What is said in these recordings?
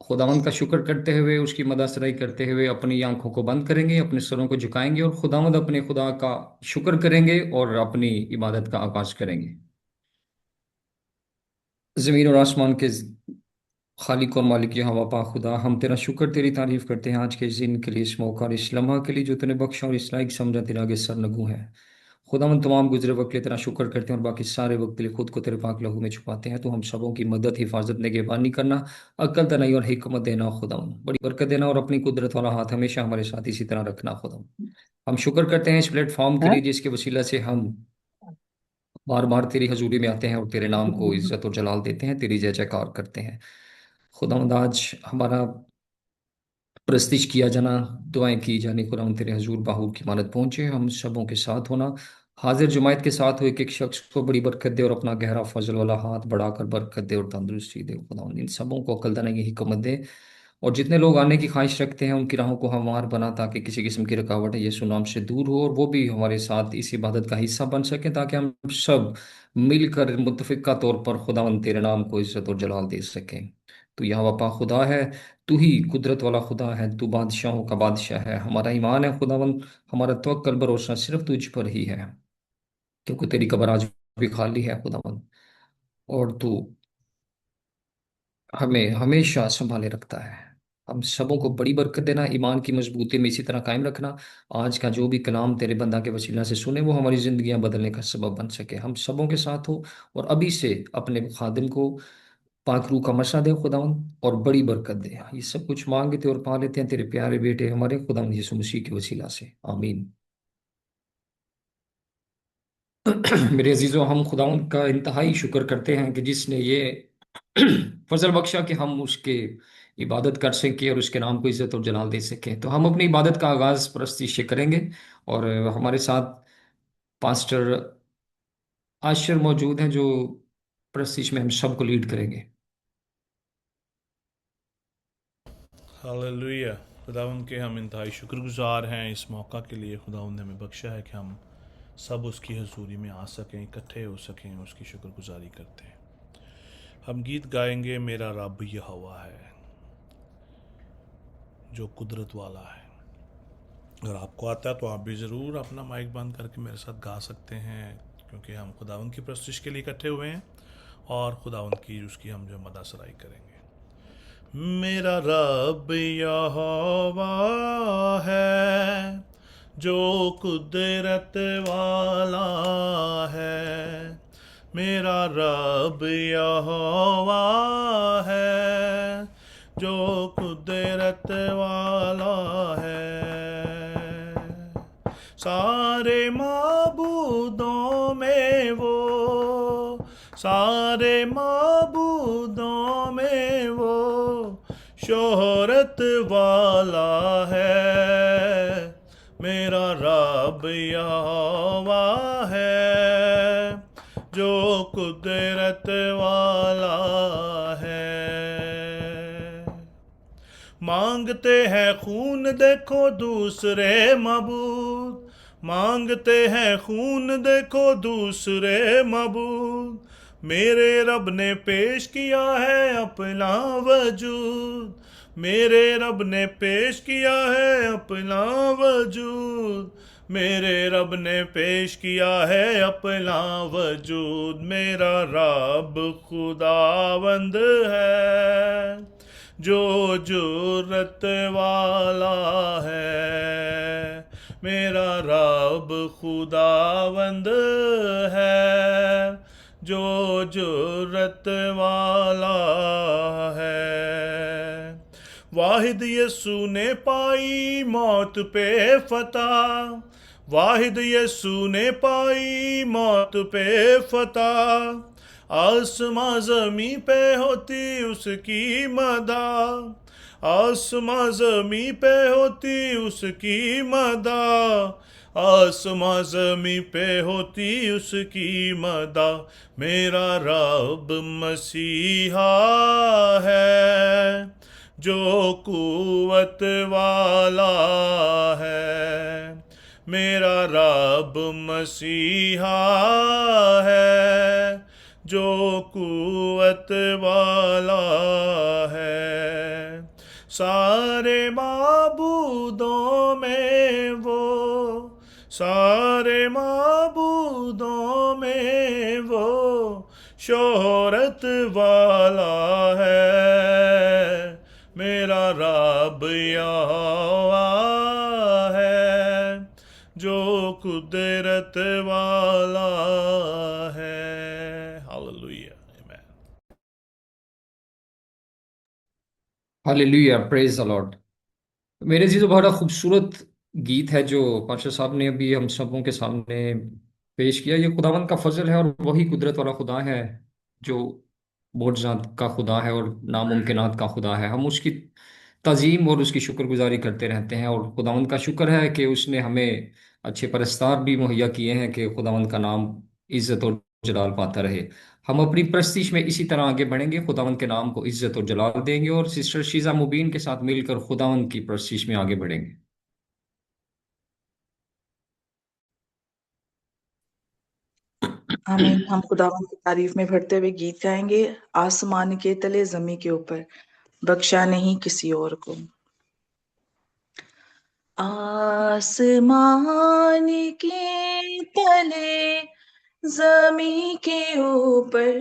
खुदावंद का शुक्र करते हुए, उसकी मदद करते हुए अपनी आंखों को बंद करेंगे, अपने सरों को झुकाएंगे और खुदावंद अपने खुदा का शुक्र करेंगे और अपनी इबादत का आगाज करेंगे। जमीन और आसमान के खालिक और मालिक हवा पा खुदा, हम तेरा शुक्र तेरी तारीफ करते हैं आज के इस दिन के लिए, इस मौका और इस लम्हा के लिए जो तूने बख्शा और इस लायक समझा तेरा आगे सरनगू है। खुदा हम तमाम गुजरे वक्त के लिए तेरा शुक्र करते हैं और बाकी सारे वक्त के लिए खुद को तेरे पाक लहू में छुपाते हैं। तो हम सबों की मदद, हिफाजत, निगहबानी करना, अक्ल, तनई और हिकमत देना खुदा, बड़ी बरकत देना और अपनी कुदरत वाला हाथ हमेशा हमारे साथ इसी तरह रखना खुदा। हम शुक्र करते हैं इस प्लेटफॉर्म के हैं? लिए जिसके वसीला से हम बार बार तेरी हजूरी में आते हैं और तेरे नाम को इज्जत और जलाल देते हैं, तेरी जय जयकार करते हैं। खुदावंद आज हमारा प्रस्तिश किया जाना, दुआएं की जानी, खुदा तेरे हजूर बाहू की मानत पहुंचे, हम सबों के साथ होना, हाजिर जमायत के साथ हो, एक एक शख्स को बड़ी बरकत दे और अपना गहरा फजल वाला हाथ बढ़ाकर बरकत दे और तंदुरुस्ती दे। खुदा इन सबों को अकल दानी की हिकमत दे और जितने लोग आने की ख्वाहिश रखते हैं उनकी राहों को हमवार बना, ताकि किसी किस्म की रुकावट यीशु नाम से दूर हो और वो भी हमारे साथ इस इबादत का हिस्सा बन सके, ताकि हम सब मिलकर मुतफिका तौर पर खुदावंद तेरे नाम को इज्जत और जलाल दे सकें। तो यहाँ वपा खुदा है, तू ही कुदरत वाला खुदा है, तू बादशाहों का बादशाह है। हमारा ईमान है खुदावंद, हमारा तवक्कल भरोसा सिर्फ तुझ पर ही है, क्योंकि तेरी कब्र आज भी खाली है खुदावंद, और तू हमें हमेशा संभाले रखता है। हम सबों को बड़ी बरकत देना, ईमान की मजबूती में इसी तरह कायम रखना। आज का जो भी कलाम तेरे बंदा के वसीला से सुने वो हमारी जिंदगियां बदलने का सबब बन सके। हम सबों के साथ हो और अभी से अपने खादिम को पाक रूह का मशा दे खुदावंद और बड़ी बरकत दे। ये सब कुछ मांगते और पा लेते हैं तेरे प्यारे बेटे हमारे खुदावंद यीशु मसीह के वसीला से, आमीन। मेरे अजीजों, हम खुदावंद का इंतहाई शुक्र करते हैं कि जिसने ये फजल बख्शा कि हम उसके इबादत कर सकें और उसके नाम को इज्जत और जलाल दे सकें। तो हम अपनी इबादत का आगाज परस्ती से करेंगे और हमारे साथ पास्टर आशिर मौजूद हैं जो परस्तिश में हम सबको लीड करेंगे। हालेलुया। खुदावंद के हम इंतहाई शुक्रगुजार हैं इस मौका के लिए। खुदावंद ने हमें बख्शा है कि हम सब उसकी हजूरी में आ सकें, इकट्ठे हो सकें, उसकी शुक्रगुजारी करते हैं। हम गीत गाएंगे, मेरा रब यहोवा है जो कुदरत वाला है। अगर आपको आता है तो आप भी ज़रूर अपना माइक बंद करके मेरे साथ गा सकते हैं, क्योंकि हम खुदावंद की प्रस्तिश के लिए इकट्ठे हुए हैं और खुदावंद की उसकी हम जो मदा सराई करेंगे। मेरा रब यहोवा है जो कुदरत वाला है। मेरा रब यहोवा है जो कुदरत वाला है। सारे माबूदों में वो, सारे माबूदों में वो शोहरत वाला है। मेरा रब यहोवा है जो कुदरत वाला है। मांगते हैं खून देखो दूसरे मबूद, मांगते हैं खून देखो दूसरे मबूद। मेरे रब ने पेश किया है अपना वजूद, मेरे रब ने पेश किया है अपना वजूद। मेरे रब ने पेश किया है अपना वजूद। मेरा रब खुदावंद है जो जुर्रत वाला है। मेरा रब खुदावंद है जो जुर्रत वाला है। वाहिद यस्सु ने पाई मौत पे फतह, वाहिद यस्सु ने पाई मौत पे फतह। आसमां ज़मीं पे होती उसकी मदा, आसमां ज़मीं पे होती उसकी मदा। आसमां ज़मीं पे होती उसकी मदा। मेरा रब मसीहा है जो कुव्वत वाला है। मेरा रब मसीहा है जो कुव्वत वाला है। सारे माबूदों में वो, सारे माबूदों में वो शोहरत वाला है, मेरा रब यहोवा है, जो कुदरत वाला है। हालेलुया, आमीन। Hallelujah, praise the Lord. मेरे जी तो बड़ा खूबसूरत गीत है जो पाशा साहब ने अभी हम सबों के सामने पेश किया। ये खुदावंद का फजल है और वही कुदरत वाला खुदा है जो मोजज़ात का खुदा है और नामुमकिनात का खुदा है। हम उसकी तज़ीम और उसकी शुक्रगुजारी करते रहते हैं, और खुदावंद का शुक्र है कि उसने हमें अच्छे परस्तार भी मुहैया किए हैं कि खुदावंद का नाम इज्जत और जलाल पाता रहे। हम अपनी प्रस्तिश में इसी तरह आगे बढ़ेंगे, खुदावंद के नाम को इज्जत और जलाल देंगे और सिस्टर शीजा मुबीन के साथ मिलकर खुदावंद की प्रस्तिश में आगे बढ़ेंगे। आमीन। हम खुदावंद की तारीफ में भरते हुए गीत गाएंगे। आसमान के तले जमी के ऊपर, बख्शा नहीं किसी और को। आसमान के तले जमी के ऊपर,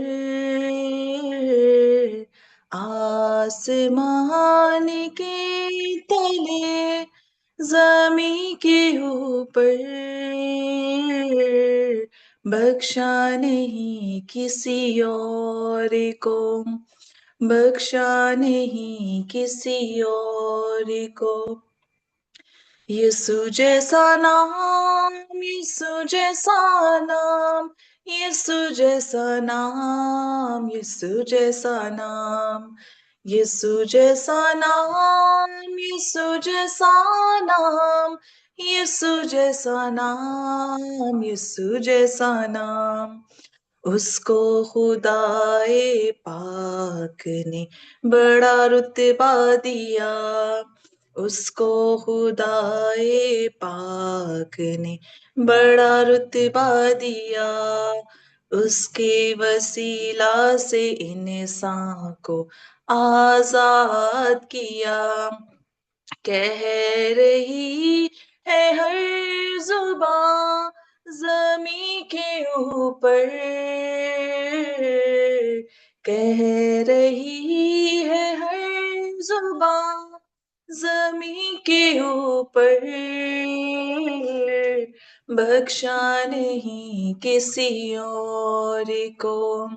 आसमान के तले जमी के ऊपर, बख्शा नहीं किसी और को, बख्शा नहीं किसी और को। यीशु जैसा नाम, यीशु जैसा नाम, यीशु जैसा नाम, यीशु जैसा नाम, यीशु जैसा नाम, यीशु जैसा नाम, यीशु जैसा नाम, यीशु जैसा नाम। उसको खुदाए पाक ने बड़ा रुतबा दिया, उसको खुदाए पाक ने बड़ा रुतबा दिया। उसके वसीला से इंसान को आजाद किया। कह रही है हर जुबां जमी के ऊपर, कह रही है हर जुबां जमी के ऊपर, बख्शा नहीं किसी और को,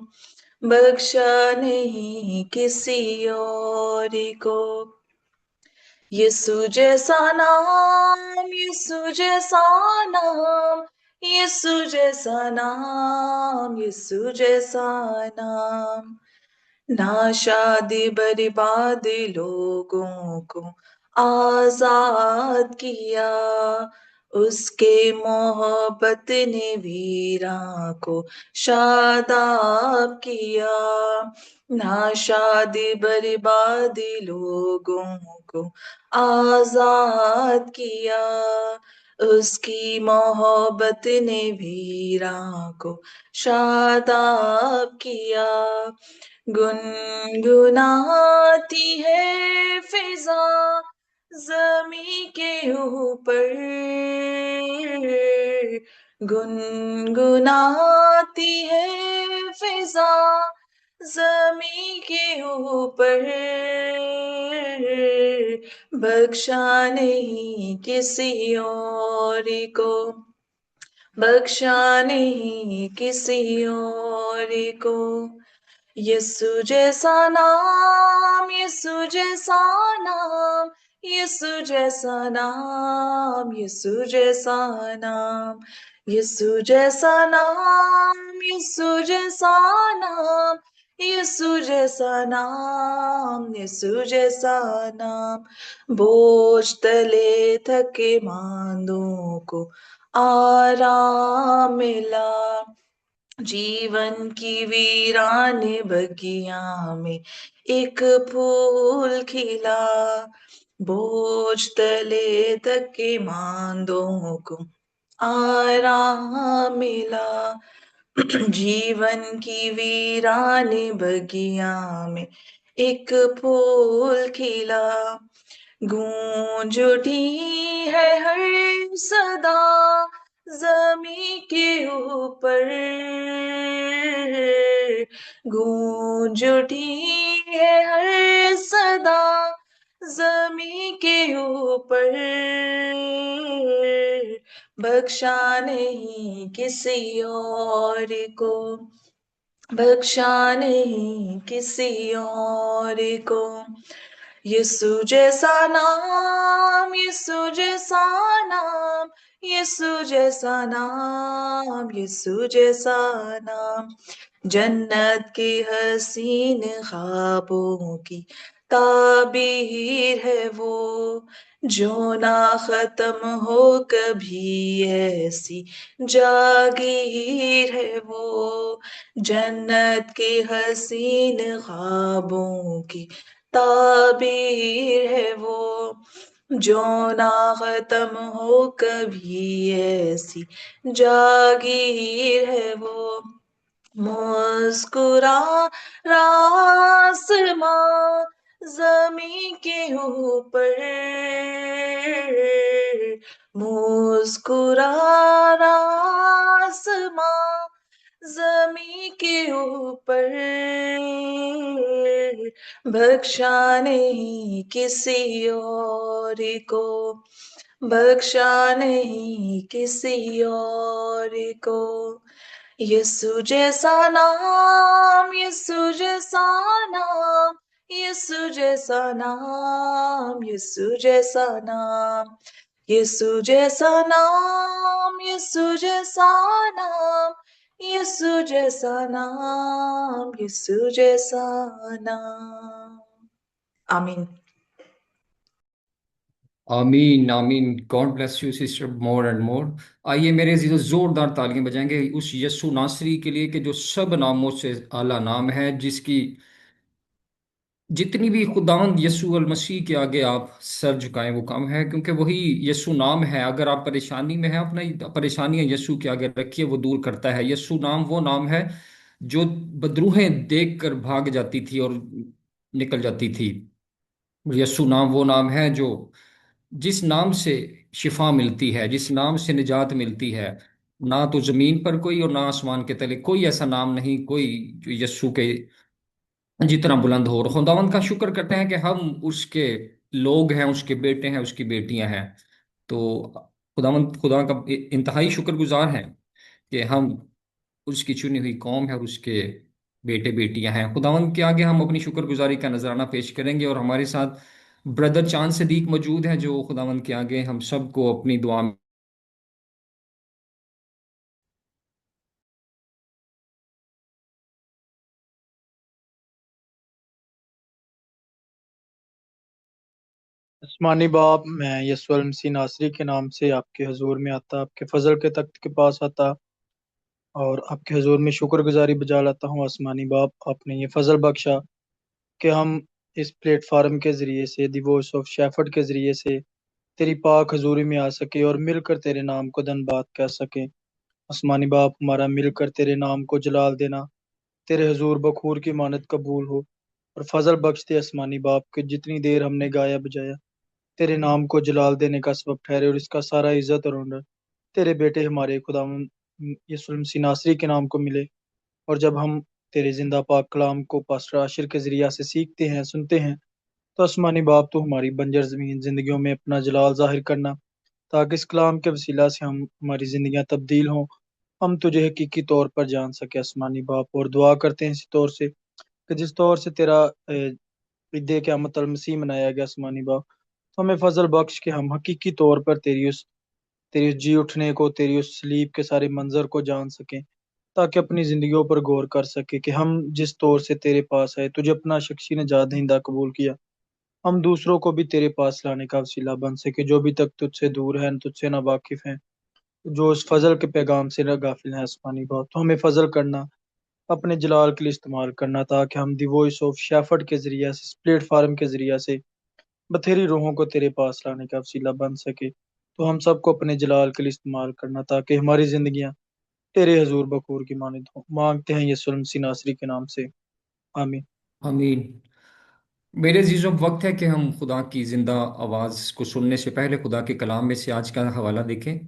बख्शा नहीं किसी और को। यीशु जैसा नाम, यीशु जैसा नाम, यीशु जैसा नाम, यीशु जैसा नाम। ना शादी बर्बाद लोगों को आजाद किया, उसके मोहब्बत ने वीरा को शादाब किया। ना शादी बर्बाद लोगों को आजाद किया, उसकी मोहब्बत ने वीरा को शादाब किया। गुनगुनाती है फिजा जमी के ऊपर, गुनगुनाती है फिजा जमी के ऊपर, बख्शा नहीं किसी और को, बख्शा नहीं किसी और को। यीशु जैसा नाम, यीशु जैसा नाम, यीशु जैसा नाम, यीशु जैसा नाम, यीशु जैसा नाम, यीशु जैसा नाम, यीशु जैसा नाम, यीशु जैसा नाम। बोझ तले थके मांदों को आराम मिला, जीवन की वीरान बगिया में एक फूल खिला। बोझ तले धके मांदों को आराम मिला, जीवन की वीरान बगिया में एक फूल खिला, गूंज उठी है हर सदा जमी के ऊपर, गूंज उठी है हर सदा जमी के ऊपर, बख्शा नहीं किसी और को, बख्शा नहीं किसी और को। यीशु जैसा नाम, यीशु जैसा नाम, यीशु जैसा नाम, यीशु जैसा नाम, जन्नत की हसीन ख्वाबों की ताबीर है वो, जो ना खत्म हो कभी ऐसी जागीर है वो, जन्नत की हसीन ख्वाबों की ताबीर है वो, जो ना खत्म हो कभी ऐसी जागीर है वो। मुस्कुरा आसमां जमी के ऊपर, मुस्कुरा आसमां जमी के ऊपर, बख्शा नहीं किसी और को, बख्शा नहीं किसी और को। यीशु जैसा नाम, यीशु जैसा नाम, यीशु जैसा नाम, यीशु जैसा नाम, यीशु जैसा नाम, यीशु जैसा नाम, यीशु जैसा नाम, यीशु जैसा नाम। आमीन। आमीन आमीन। God bless you sister more and more. आइए मेरे अजीजों, जोरदार तालियां बजाएंगे उस यस्सु नासरी के लिए कि जो सब नामों से आला नाम है, जिसकी जितनी भी खुदावंद यस्सु अल मसीह के आगे आप सर झुकाएं वो कम है, क्योंकि वही यस्सु नाम है। अगर आप परेशानी में हैं, अपनी परेशानियां यस्सु के आगे रखिए, वो दूर करता है। यस्सु नाम वो नाम है जो बदरूहें देख कर भाग जाती थी और निकल जाती थी। यस्सु नाम वो नाम है जो जिस नाम से शिफा मिलती है, जिस नाम से निजात मिलती है। ना तो जमीन पर कोई और ना आसमान के तले कोई ऐसा नाम नहीं, कोई जो यस्सु के जितना बुलंद हो। और खुदावंद का शुक्र करते हैं कि हम उसके लोग हैं, उसके बेटे हैं, उसकी बेटियां हैं। तो खुदावंद खुदा का इंतहाई शुक्रगुजार हैं कि हम उसकी चुनी हुई कौम है और उसके बेटे बेटियां हैं। खुदावंद के आगे हम अपनी शुक्रगुजारी का नजराना पेश करेंगे, और हमारे साथ ब्रदर चांद सदीक मौजूद हैं जो खुदावंद के आगे हम सबको अपनी दुआ में। आसमानी बाप, मैं यस्सुअल मसीह नासरी के नाम से आपके हजूर में आता, आपके फजल के तख्त के पास आता और आपके हजूर में शुक्रगुजारी बजा लाता हूँ। आसमानी बाप, आपने ये फजल बख्शा कि हम इस प्लेटफार्म के ज़रिए से, दी वॉइस ऑफ शेफर्ड के ज़रिए से तेरी पाक हजूरी में आ सके और मिलकर तेरे नाम को धन्यवाद कह सके। आसमानी बाप, हमारा मिलकर तेरे नाम को जलाल देना तेरे हजूर बखूर की मानत कबूल हो, और फजल बख्श दे आसमानी बाप कि जितनी देर हमने गाया बजाया तेरे नाम को जलाल देने का सबब ठहरे, और इसका सारा इज्जत और ऑनर तेरे बेटे हमारे खुदा यीशु मसीह नासरी के नाम को मिले। और जब हम तेरे जिंदा पाक कलाम को पास्टर आशिर के जरिया से सीखते हैं, सुनते हैं, तो आसमानी बाप तो हमारी बंजर जमीन जिंदगियों में अपना जलाल जाहिर करना, ताकि इस कलाम के वसीला से हम हमारी जिंदगियां तब्दील हों, हम तुझे हकीकी तौर पर जान सके आसमानी बाप। और दुआ करते हैं इसी तौर से कि जिस तौर से तेरा ईद क़यामत अल मसीह मनाया गया आसमानी बाप, तो हमें फजल बख्श के हम हकीकी तौर पर तेरी उस जी उठने को, तेरी उस सलीब के सारे मंजर को जान सकें, ताकि अपनी जिंदगियों पर गौर कर सके कि हम जिस तौर से तेरे पास आए, तुझे अपना शख्सी नजात दहिंदा कबूल किया, हम दूसरों को भी तेरे पास लाने का वसीला बन सके, जो भी तक तुझसे दूर है, तुझसे ना वाकिफ हैं, जो उस फजल के पैगाम से ना गाफिल हैं आसमानी बाप। तो हमें फजल करना, अपने जलाल के लिए इस्तेमाल करना, ताकि हम दी वॉइस ऑफ शेफर्ड के जरिया से, इस प्लेटफार्म के जरिया से बथेरी रूहों को तेरे पास लाने का वसीला बन सके। तो हम सबको अपने जलाल के लिए इस्तेमाल करना, ताकि हमारी जिंदगियां तेरे हजूर बकूर की मानित हों। मांगते हैं यीशु मसीह नासरी के नाम से, आमीन। आमीन। मेरे अजीज़ों, वक्त है कि हम खुदा की जिंदा आवाज़ को सुनने से पहले खुदा के कलाम में से आज का हवाला देखें।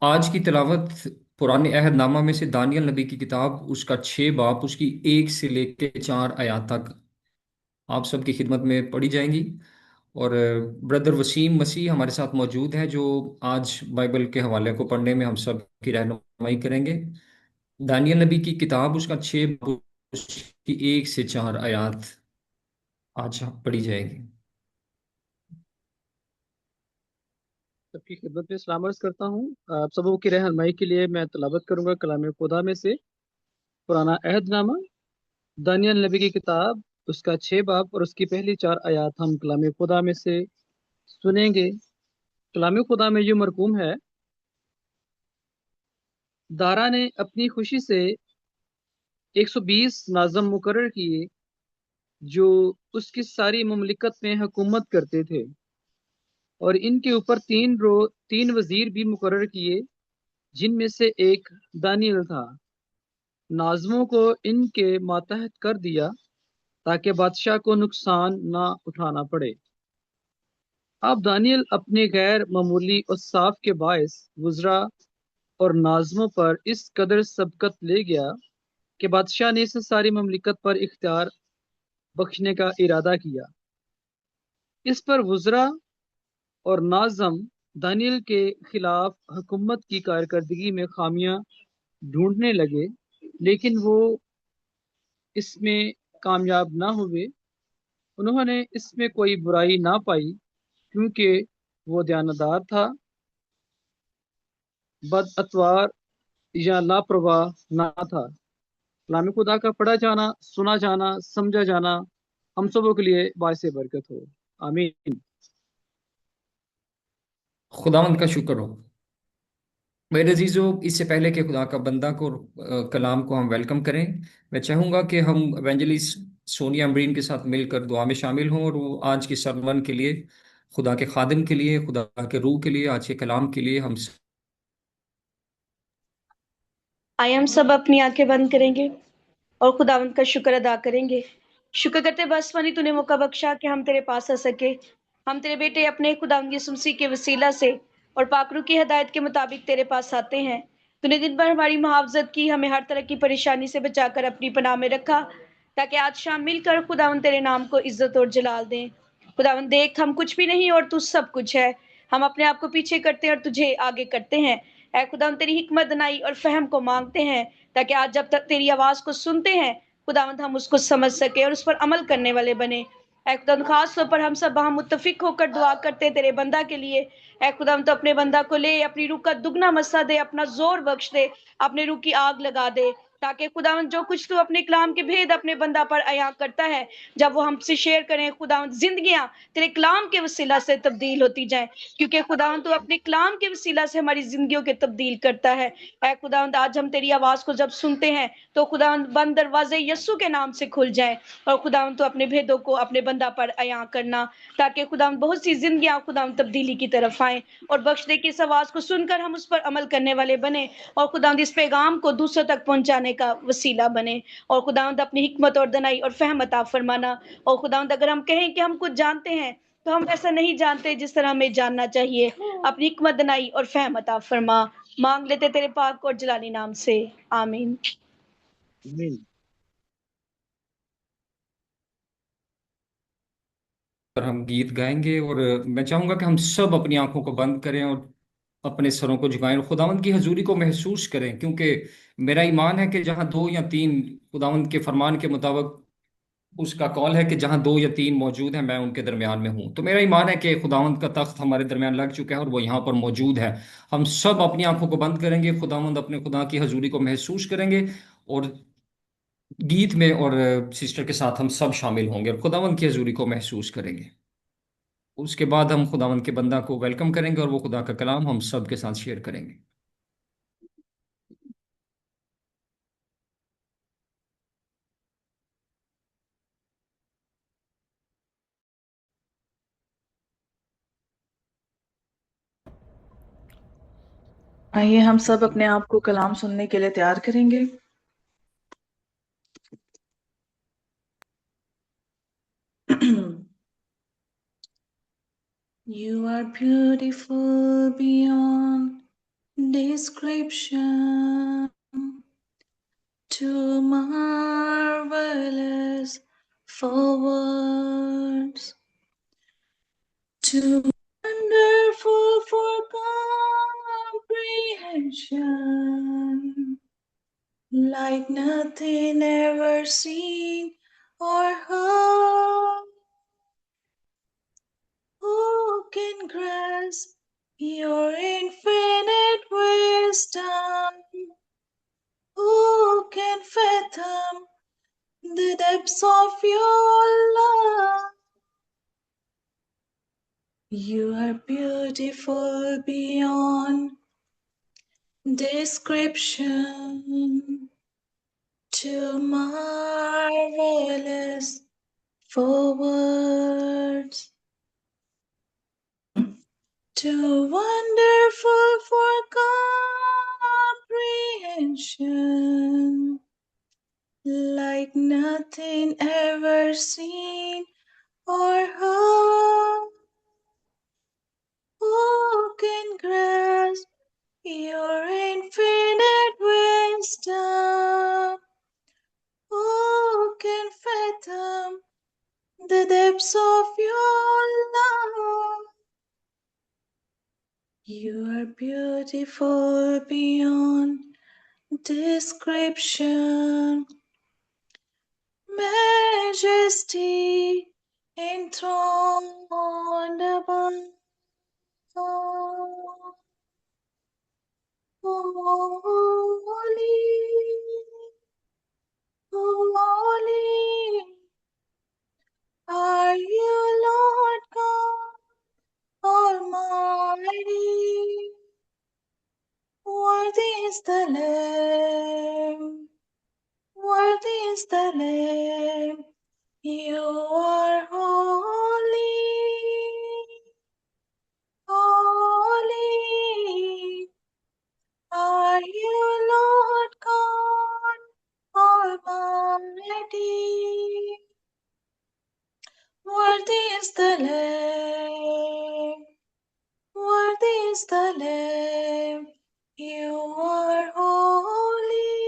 आज की तिलावत पुराने अहदनामा में से दानियल नबी की किताब, उसका 6 बाब, उसकी 1 से लेकर 4 आयत तक आप सबकी खिदमत में पढ़ी जाएंगी। और ब्रदर वसीम मसीह हमारे साथ मौजूद हैं, जो आज बाइबल के हवाले को पढ़ने में हम सब की रहनुमाई करेंगे। दानियल नबी की किताब, उसका 6 बाब, उसकी 1 से 4 आयत आज पढ़ी जाएगी। सबकी खिदमत में सलाम अर्ज करता हूँ। आप सबों की रहनुमाई के लिए मैं तलावत करूंगा कलाम खुदा में से पुराना अहदनामा, दानियल नबी की किताब, उसका 6 बाब और उसकी पहली 4 आयत हम कलाम खुदा में से सुनेंगे। कलाम खुदा में यूं मरकूम है, दारा ने अपनी खुशी से 120 नाज़म मुकर्रर किए जो उसकी सारी मुमलिकत में हुकूमत करते थे, और इनके ऊपर 3 वजीर भी मुकर्रर किए, जिनमें से एक दानियल था। नाज़मों को इनके मातहत कर दिया ताकि बादशाह को नुकसान ना उठाना पड़े। अब दानियल अपने गैर मामूली औसाफ के बायस वज़रा और नाज़मों पर इस कदर सबकत ले गया कि बादशाह ने इस सारी ममलिकत पर इख्तियार बख्शने का इरादा किया। इस पर वज़रा और नाज़म दानियल के खिलाफ हुकूमत की कारकर्दगी में खामियां ढूंढने लगे, लेकिन वो इसमें कामयाब ना हुए। उन्होंने इसमें कोई बुराई ना पाई, क्योंकि वो दयानतदार था, बदअतवार या लापरवाह ना था। कलाम खुदा का पढ़ा जाना, सुना जाना, समझा जाना हम सबों के लिए बायसे बरकत हो। आमीन। खुदावंद का शुक्र हो। मेरे अजीजों, इससे पहले कि खुदा का बंदा को कलाम को हम वेलकम करें, मैं चाहूँगा कि हम एवेंजलिस्ट सोनिया अमरीन के साथ मिलकर दुआ में शामिल हों, और वो आज के सरमन के लिए, खुदा के खादिम के लिए, खुदा के रूह के लिए, आज के कलाम के लिए हम आइए हम सब अपनी आंखें बंद करेंगे और खुदावंद का शुक्र अदा करेंगे। शुक्र करते बस मनी तूने मौका बख्शा कि हम तेरे पास आ सके। हम तेरे बेटे अपने खुदावंद यीशु मसीह के वसीला से और पाकरू की हदायत के मुताबिक तेरे पास आते हैं। तूने दिन भर हमारी मुहावजत की, हमें हर तरह की परेशानी से बचाकर अपनी पनाह में रखा, ताकि आज शाम मिलकर खुदावंद तेरे नाम को इज्जत और जलाल दें। खुदावंद देख, हम कुछ भी नहीं और तू सब कुछ है। हम अपने आप को पीछे करते हैं और तुझे आगे करते हैं। ऐ खुदावंद तेरी हिकमत दनाई और फहम को मांगते हैं, ताकि आज जब तक तेरी आवाज को सुनते हैं खुदावंद हम उसको समझ सके और उस पर अमल करने वाले बने। ऐ खुदावंद खास तौर पर हम सब वहां मुत्तफिक होकर दुआ करते हैं तेरे बंदा के लिए। ऐ खुदावंद तो अपने बंदा को ले, अपनी रूह का दुगना मसा दे, अपना जोर बख्श दे, अपने रूह की आग लगा दे, ताकि खुदावंद जो कुछ तू अपने कलाम के भेद अपने बंदा पर अयां करता है, जब वो हमसे शेयर करें खुदावंद, जिंदगियां तेरे कलाम के वसीला से तब्दील होती जाएं, क्योंकि खुदावंद तू अपने कलाम के वसीला से हमारी जिंदगियों के तब्दील करता है। ऐ खुदावंद आज हम तेरी आवाज को जब सुनते हैं तो खुदावंद बंद दरवाजे यस्सु के नाम से खुल जाएं, और खुदावंद तो अपने भेदों को अपने बंदा पर अयां करना, ताकि खुदावंद बहुत सी जिंदगियां खुदावंद तब्दीली की तरफ आए, और बख्श दे कि इस आवाज को सुनकर हम उस पर अमल करने वाले बने, और खुदावंद इस पैगाम को दूसरों तक पहुंचाने का वसीला बने। और खुदावंद अपनी हिकमत और दनाई और फहम अता फरमाना। और खुदावंद अगर हम कहें कि हम कुछ जानते हैं, तो हम ऐसा नहीं जानते जिस तरह हमें जानना चाहिए। अपनी हिकमत दनाई और फहम अता फरमा मांग लेते तेरे पाक और जलाली नाम से, आमीन। आमीन। पर हम गीत गाएंगे, और मैं चाहूंगा कि हम सब अपनी आंखों को बंद करें और अपने सरों को झुकाएं और खुदावंद की हजूरी को महसूस करें, क्योंकि मेरा ईमान है कि जहां 2 या 3 खुदावंद के फरमान के मुताबिक, उसका कॉल है कि जहां 2 या 3 मौजूद हैं, मैं उनके दरमियान में हूं। तो मेरा ईमान है कि खुदावंद का तख्त हमारे दरमियान लग चुका है और वो यहाँ पर मौजूद है। हम सब अपनी आंखों को बंद करेंगे, खुदावंद अपने खुदा की हजूरी को महसूस करेंगे, और गीत में और सिस्टर के साथ हम सब शामिल होंगे और खुदावंद की हजूरी को महसूस करेंगे। उसके बाद हम खुदावंद के बंदा को वेलकम करेंगे, और वो खुदा का कलाम हम सब के साथ शेयर करेंगे। आइए हम सब अपने आप को कलाम सुनने के लिए तैयार करेंगे। You are beautiful beyond description, too marvelous for words, too wonderful for comprehension, like nothing ever seen or heard. Who can grasp your infinite wisdom? Who can fathom the depths of your love? You are beautiful beyond description, too marvelous for words, too wonderful for comprehension, like nothing ever seen or heard. Who can grasp your infinite wisdom? Who can fathom the depths of your love? You are beautiful beyond description, majesty enthroned above. Holy, holy are you, Lord God Almighty. Worthy is the Lamb, worthy is the Lamb. You are holy, holy are you, Lord God Almighty. Worthy is the Lamb, worthy is the Lamb. You are holy,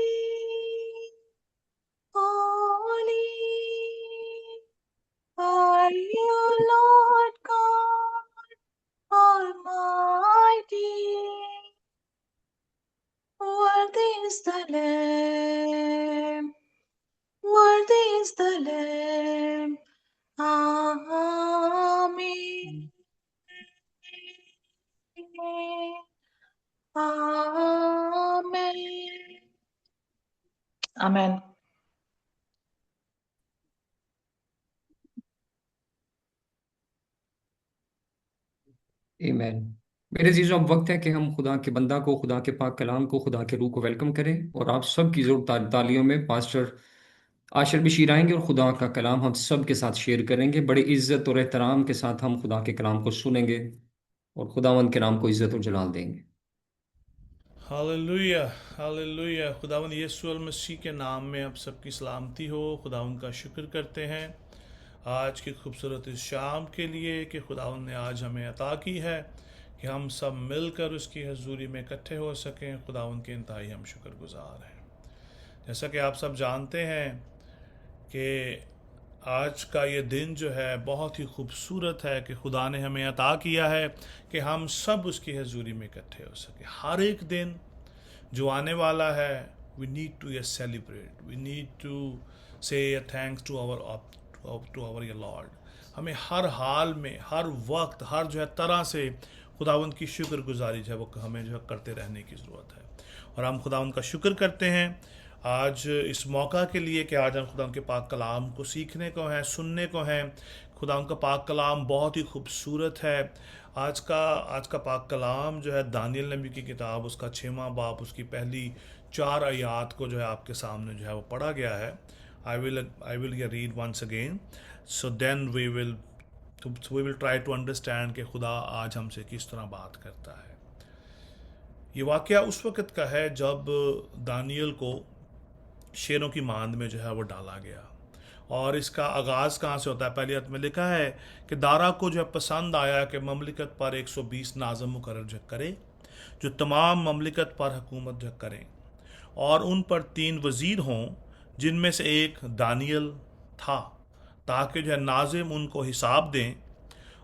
holy are you, Lord God Almighty. Worthy is the Lamb, worthy is the Lamb. Amen. Amen. Amen. आमीन। मेरे अजीजों, अब वक्त है कि हम खुदा के बंदा को, खुदा के पाक कलाम को, खुदा के रूह को वेलकम करें। और आप सब की जोर तालियों में पास्टर आशर बशीर आएंगे और खुदा का कलाम हम सब के साथ शेयर करेंगे। बड़ी इज्जत और एहतराम के साथ हम खुदा के कलाम को सुनेंगे और खुदावंद के नाम को इज्जत और जलाल देंगे। Hallelujah, hallelujah. खुदावंद यीशु मसीह के नाम में आप सबकी सलामती हो। खुदावंद का शुक्र करते हैं आज की खूबसूरत इस शाम के लिए कि खुदावंद ने आज हमें अता की है कि हम सब मिलकर उसकी हजूरी में इकट्ठे हो सकें। खुदावंद के इंतहाई हम शुक्रगुजार हैं। जैसा कि आप सब जानते हैं कि आज का ये दिन जो है बहुत ही खूबसूरत है कि खुदा ने हमें अता किया है कि हम सब उसकी हजूरी में इकट्ठे हो सके। हर एक दिन जो आने वाला है, we need to celebrate, we need to say thanks to our Lord. हमें हर हाल में, हर वक्त, हर जो है तरह से खुदावंद की शुक्रगुजारी जो है वो हमें जो है करते रहने की ज़रूरत है। और हम खुदावंद का शुक्र करते हैं आज इस मौका के लिए कि आज हम खुदा के पाक कलाम को सीखने को हैं, सुनने को हैं। खुदा का पाक कलाम बहुत ही खूबसूरत है। आज का पाक कलाम जो है दानियल नबी की किताब, उसका 6वां बाब, उसकी पहली 4 आयात को जो है आपके सामने जो है वो पढ़ा गया है। I will read once again, so then we will try to understand कि खुदा आज हमसे किस तरह बात करता है। ये वाक़या उस वक़्त का है जब दानियल को शेरों की मांद में जो है वो डाला गया। और इसका आगाज़ कहाँ से होता है? पहली आयत में लिखा है कि दारा को जो है पसंद आया कि ममलिकत पर 120 नाज़िम मुकर्रर जो करे, जो तमाम ममलिकत पर हुकूमत जो करें, और उन पर 3 वज़ीर हों जिनमें से एक दानियल था, ताकि जो है नाज़िम उनको हिसाब दें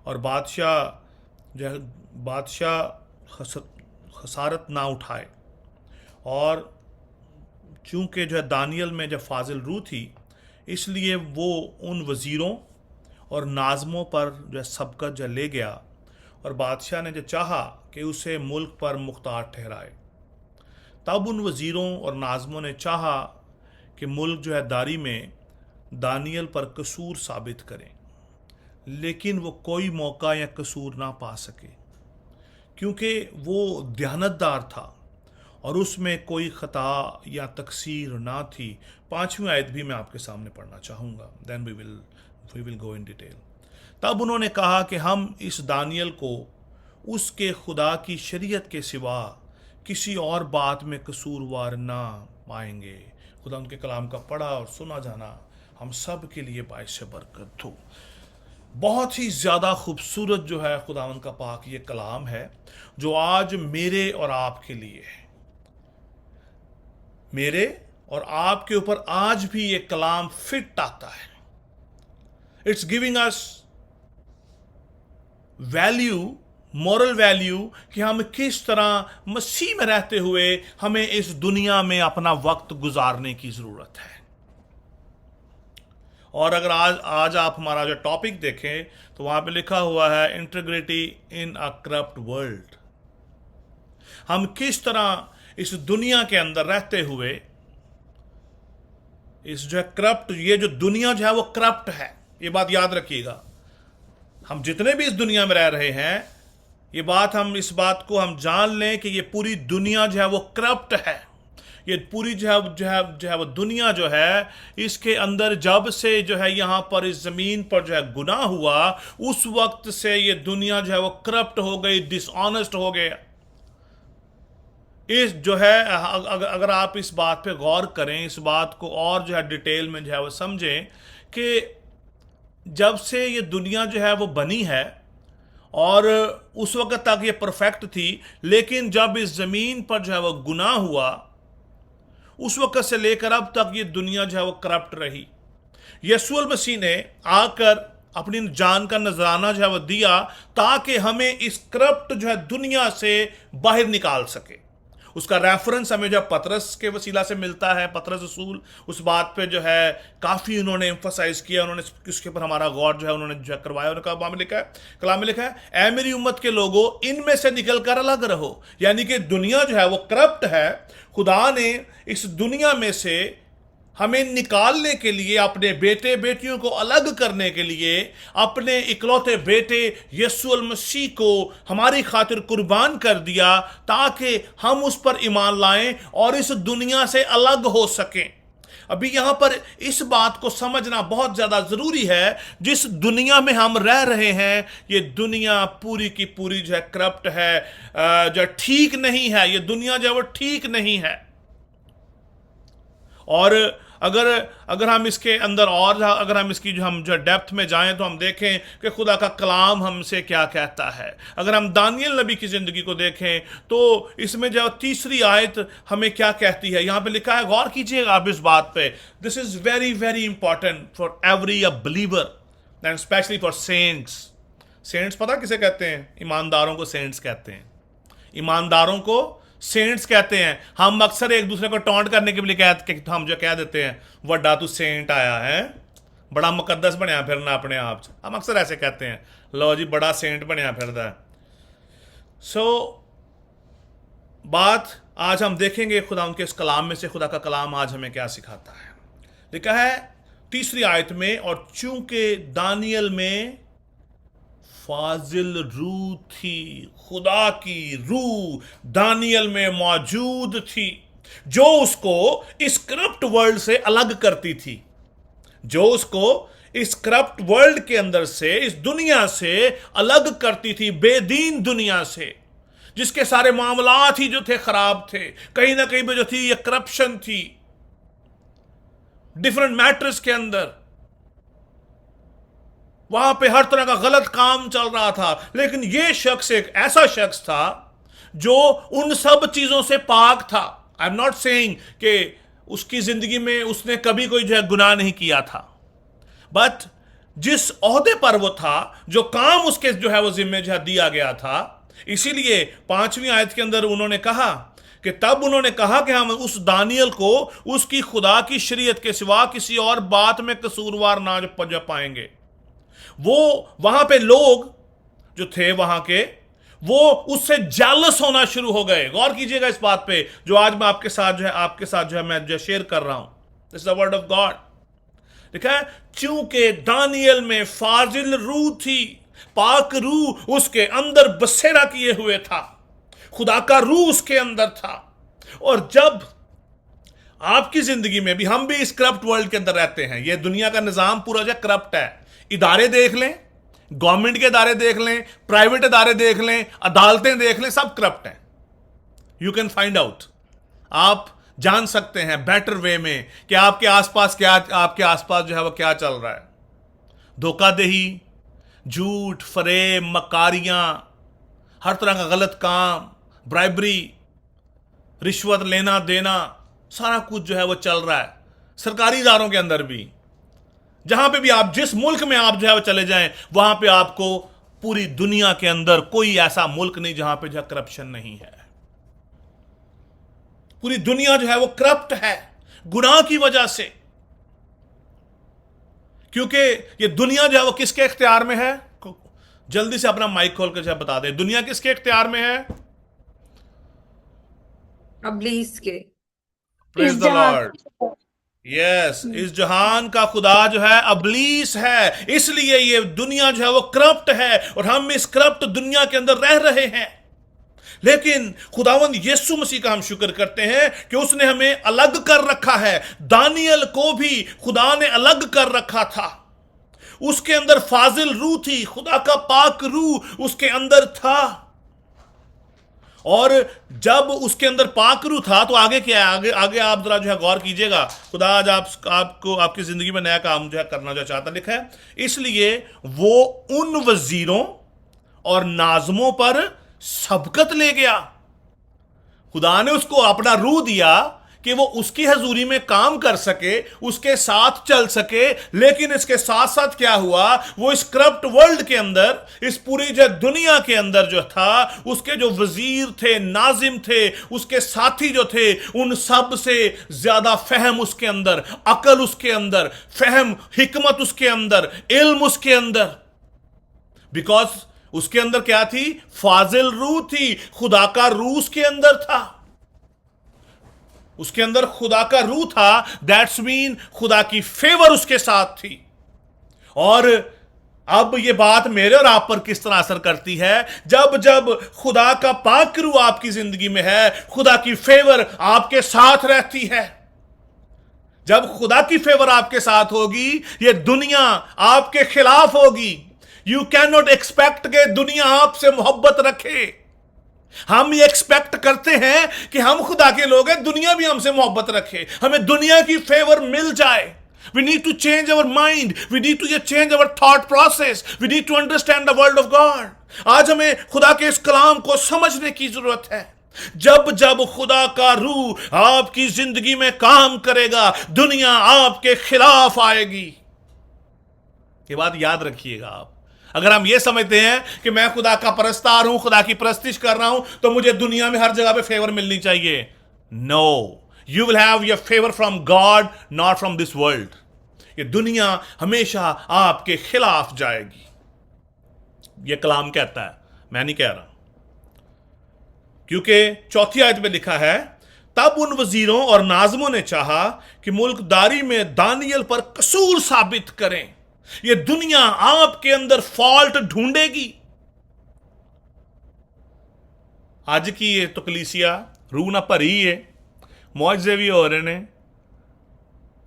और बादशाह खसारत ना उठाए। और चूँकि जो है दानियल में जब फाजिल रूह थी, इसलिए वो उन वज़ीरों और नाज़मों पर जो है सबकत जो ले गया, और बादशाह ने जो चाहा कि उसे मुल्क पर मुख्तार ठहराए। तब उन वज़ीरों और नाज़मों ने चाहा कि मुल्क जो है दारी में दानियल पर कसूर साबित करें, लेकिन वो कोई मौका या कसूर ना पा सके, क्योंकि वो दयानतदार था और उसमें कोई ख़ता या तकसीर ना थी। 5वीं आयत भी मैं आपके सामने पढ़ना चाहूँगा, then we will go in detail. तब उन्होंने कहा कि हम इस दानियल को उसके खुदा की शरीयत के सिवा किसी और बात में कसूरवार ना पाएंगे। खुदा उनके कलाम का पढ़ा और सुना जाना हम सब के लिए बाइस बरकत हो। बहुत ही ज़्यादा खूबसूरत जो है खुदावन का पाक ये कलाम है, जो आज मेरे और आपके लिए है। मेरे और आपके ऊपर आज भी ये कलाम फिट आता है। It's giving us value, moral value, कि हम किस तरह मसीह में रहते हुए हमें इस दुनिया में अपना वक्त गुजारने की ज़रूरत है। और अगर आज आप हमारा जो टॉपिक देखें तो वहां पे लिखा हुआ है integrity in a corrupt world. हम किस तरह इस दुनिया के अंदर रहते हुए इस जो है करप्ट, ये जो दुनिया जो है वो करप्ट है, ये बात याद रखिएगा। हम जितने भी इस दुनिया में रह रहे हैं, ये बात इस बात को हम जान लें कि ये पूरी दुनिया जो है वो करप्ट है। ये पूरी जो है वो दुनिया जो है, इसके अंदर जब से जो है यहाँ पर इस ज़मीन पर जो है गुनाह हुआ, उस वक्त से ये दुनिया जो है वो करप्ट हो गई, डिसऑनेस्ट हो गया। इस जो है अगर आप इस बात पे गौर करें, इस बात को और जो है डिटेल में जो है वो समझें कि जब से ये दुनिया जो है वो बनी है, और उस वक्त तक ये परफेक्ट थी, लेकिन जब इस ज़मीन पर जो है वो गुनाह हुआ, उस वक्त से लेकर अब तक ये दुनिया जो है वो करप्ट रही। यीशु मसीह ने आकर अपनी जान का नजराना जो है वो दिया, ताकि हमें इस करप्ट जो है दुनिया से बाहर निकाल सके। उसका रेफरेंस हमें जो पतरस के वसीला से मिलता है। पतरस रसूल उस बात पे जो है काफ़ी उन्होंने एम्फसाइज किया, उन्होंने इसके ऊपर हमारा गौर जो है उन्होंने जो है करवाया। उन्होंने कलाम में लिखा है, ऐ मेरी उम्मत के लोगों, इनमें से निकल कर अलग रहो। यानी कि दुनिया जो है वो करप्ट है। खुदा ने इस दुनिया में से हमें निकालने के लिए, अपने बेटे बेटियों को अलग करने के लिए, अपने इकलौते बेटे यीशु मसीह को हमारी खातिर कुर्बान कर दिया, ताकि हम उस पर ईमान लाएं और इस दुनिया से अलग हो सकें। अभी यहां पर इस बात को समझना बहुत ज़्यादा ज़रूरी है, जिस दुनिया में हम रह रहे हैं, ये दुनिया पूरी की पूरी जो है करप्ट है, जो ठीक नहीं है। ये दुनिया जो है वो ठीक नहीं है। और अगर हम इसके अंदर और अगर हम इसकी जो डेप्थ में जाएं, तो हम देखें कि खुदा का कलाम हमसे क्या कहता है। अगर हम दानियल नबी की ज़िंदगी को देखें, तो इसमें जो 3री आयत हमें क्या कहती है, यहाँ पे लिखा है, गौर कीजिएगा आप इस बात पे। This is very very important for every a believer and specially for saints. Saints पता किसे कहते हैं? ईमानदारों को सेंट्स कहते हैं। ईमानदारों को सेंट्स कहते हैं। हम अक्सर एक दूसरे को टॉन्ट करने के लिए हम जो कह देते हैं, वड्डा तू सेंट आया है, बड़ा मुकद्दस बनया फिरना अपने आप से। हम अक्सर ऐसे कहते हैं, लो जी बड़ा सेंट बनया फिरदा है। बात आज हम देखेंगे खुदा उनके इस कलाम में से, खुदा का कलाम आज हमें क्या सिखाता है। लिखा है 3री आयत में, और चूंकि दानियल में फाजिल रूह थी, खुदा की रूह दानियल में मौजूद थी, जो उसको इस करप्ट वर्ल्ड से अलग करती थी, जो उसको इस करप्ट वर्ल्ड के अंदर से, इस दुनिया से अलग करती थी, बेदीन दुनिया से, जिसके सारे मामलात ही जो थे खराब थे। कहीं ना कहीं पे जो थी ये करप्शन थी, डिफरेंट मैटर्स के अंदर। वहां पे हर तरह का गलत काम चल रहा था, लेकिन ये शख्स एक ऐसा शख्स था जो उन सब चीजों से पाक था। आई एम नॉट सेइंग कि उसकी जिंदगी में उसने कभी कोई जो है गुनाह नहीं किया था, बट जिस ओहदे पर वो था, जो काम उसके जो है वो जिम्मे जो है दिया गया था, इसीलिए 5वीं आयत के अंदर उन्होंने कहा कि तब उन्होंने कहा कि हम उस दानियल को उसकी खुदा की शरीयत के सिवा किसी और बात में कसूरवार ना जो पाएंगे। वो वहां पे लोग जो थे वहां के, वो उससे जेलस होना शुरू हो गए। गौर कीजिएगा इस बात पे जो आज मैं आपके साथ जो है मैं जो शेयर कर रहा हूं। This is the word of God. देखा है, चूंकि दानियल में फाजिल रूह थी, पाक रूह उसके अंदर बसेरा किए हुए था, खुदा का रूह उसके अंदर था। और जब आपकी जिंदगी में भी, हम भी इस करप्ट वर्ल्ड के अंदर रहते हैं, यह दुनिया का निजाम पूरा जो करप्ट है। इदारे देख लें, गवर्नमेंट के इदारे देख लें, प्राइवेट इदारे देख लें, अदालतें देख लें, सब करप्ट हैं। यू कैन फाइंड आउट, आप जान सकते हैं बेटर वे में कि आपके आसपास जो है वो क्या चल रहा है। धोखाधही, झूठ, फरेब, मकारियां, हर तरह का गलत काम, ब्राइबरी, रिश्वत लेना देना, सारा कुछ जो है वो चल रहा है सरकारी इदारों के अंदर भी। जहां पे भी आप, जिस मुल्क में आप जो है वो चले जाएं, वहां पे आपको पूरी दुनिया के अंदर कोई ऐसा मुल्क नहीं जहां पे जो है करप्शन नहीं है। पूरी दुनिया जो है वो करप्ट है गुनाह की वजह से। क्योंकि ये दुनिया जो है वो किसके इख्तियार में है? जल्दी से अपना माइक खोल कर बता दें, दुनिया किसके इख्तियार में है? अब्लीस के। Praise the Lord. यस, इस जहान का खुदा जो है अबलीस है, इसलिए ये दुनिया जो है वो करप्ट है और हम इस करप्ट दुनिया के अंदर रह रहे हैं। लेकिन खुदावंद यीशु मसीह का हम शुक्र करते हैं कि उसने हमें अलग कर रखा है। दानियल को भी खुदा ने अलग कर रखा था। उसके अंदर फाजिल रूह थी, खुदा का पाक रूह उसके अंदर था। और जब उसके अंदर पाक रूह था तो आगे क्या है? आगे आप जरा जो है गौर कीजिएगा। खुदा आज आपको आपकी जिंदगी में नया काम जो है करना जो चाहता, लिखा है, इसलिए वो उन वजीरों और नाज़मों पर सबकत ले गया। खुदा ने उसको अपना रूह दिया कि वो उसकी हजूरी में काम कर सके, उसके साथ चल सके। लेकिन इसके साथ साथ क्या हुआ? वो इस करप्ट वर्ल्ड के अंदर, इस पूरी जो दुनिया के अंदर जो था, उसके जो वजीर थे, नाजिम थे, उसके साथी जो थे, उन सब से ज्यादा फहम उसके अंदर, अकल उसके अंदर, फहम, हिकमत उसके अंदर, इल्म उसके अंदर। बिकॉज उसके अंदर क्या थी? फाजिल रूह थी, खुदा का रूह उसके अंदर था। उसके अंदर खुदा का रूह था, दैट्स मीन खुदा की फेवर उसके साथ थी। और अब ये बात मेरे और आप पर किस तरह असर करती है? जब जब खुदा का पाक रूह आपकी जिंदगी में है, खुदा की फेवर आपके साथ रहती है। जब खुदा की फेवर आपके साथ होगी, ये दुनिया आपके खिलाफ होगी। यू कैन नॉट एक्सपेक्ट कि दुनिया आपसे मोहब्बत रखे। हम ये एक्सपेक्ट करते हैं कि हम खुदा के लोग हैं, दुनिया भी हमसे मोहब्बत रखे, हमें दुनिया की फेवर मिल जाए। We need to change our mind. We need to change our thought process. We need to understand the word of God. आज हमें खुदा के इस कलाम को समझने की जरूरत है। जब जब खुदा का रूह आपकी जिंदगी में काम करेगा, दुनिया आपके खिलाफ आएगी। ये बात याद रखिएगा आप। अगर हम ये समझते हैं कि मैं खुदा का परस्तार हूं, खुदा की परस्तिश कर रहा हूं, तो मुझे दुनिया में हर जगह पे फेवर मिलनी चाहिए। No, you will have your favour from God, not from this world. ये दुनिया हमेशा आपके खिलाफ जाएगी। ये कलाम कहता है, मैं नहीं कह रहा। क्योंकि 4th आयत में लिखा है, तब उन वजीरों और नाज़मों ने चाहा कि मुल्कदारी में दानियल पर कसूर साबित करें। ये दुनिया आपके अंदर फॉल्ट ढूंढेगी। आज की ये तो कलीसिया रूह ना भरी है, मुआजे भी हो रहे ने,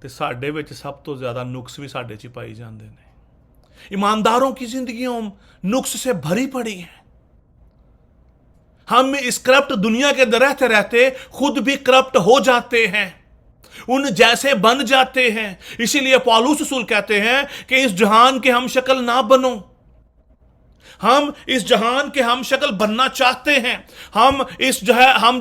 ते साडे विच सब तो ज्यादा नुक्स भी साडे च पाई जाते हैं। ईमानदारों की जिंदगियों नुक्स से भरी पड़ी है। हम इस करप्ट दुनिया के अंदर रहते रहते खुद भी करप्ट हो जाते हैं। उन जैसे बन जाते हैं। इसीलिए पौलुस रसूल कहते हैं कि इस जहान के हम शक्ल ना बनो। हम इस जहान के हम शक्ल बनना चाहते हैं। हम जो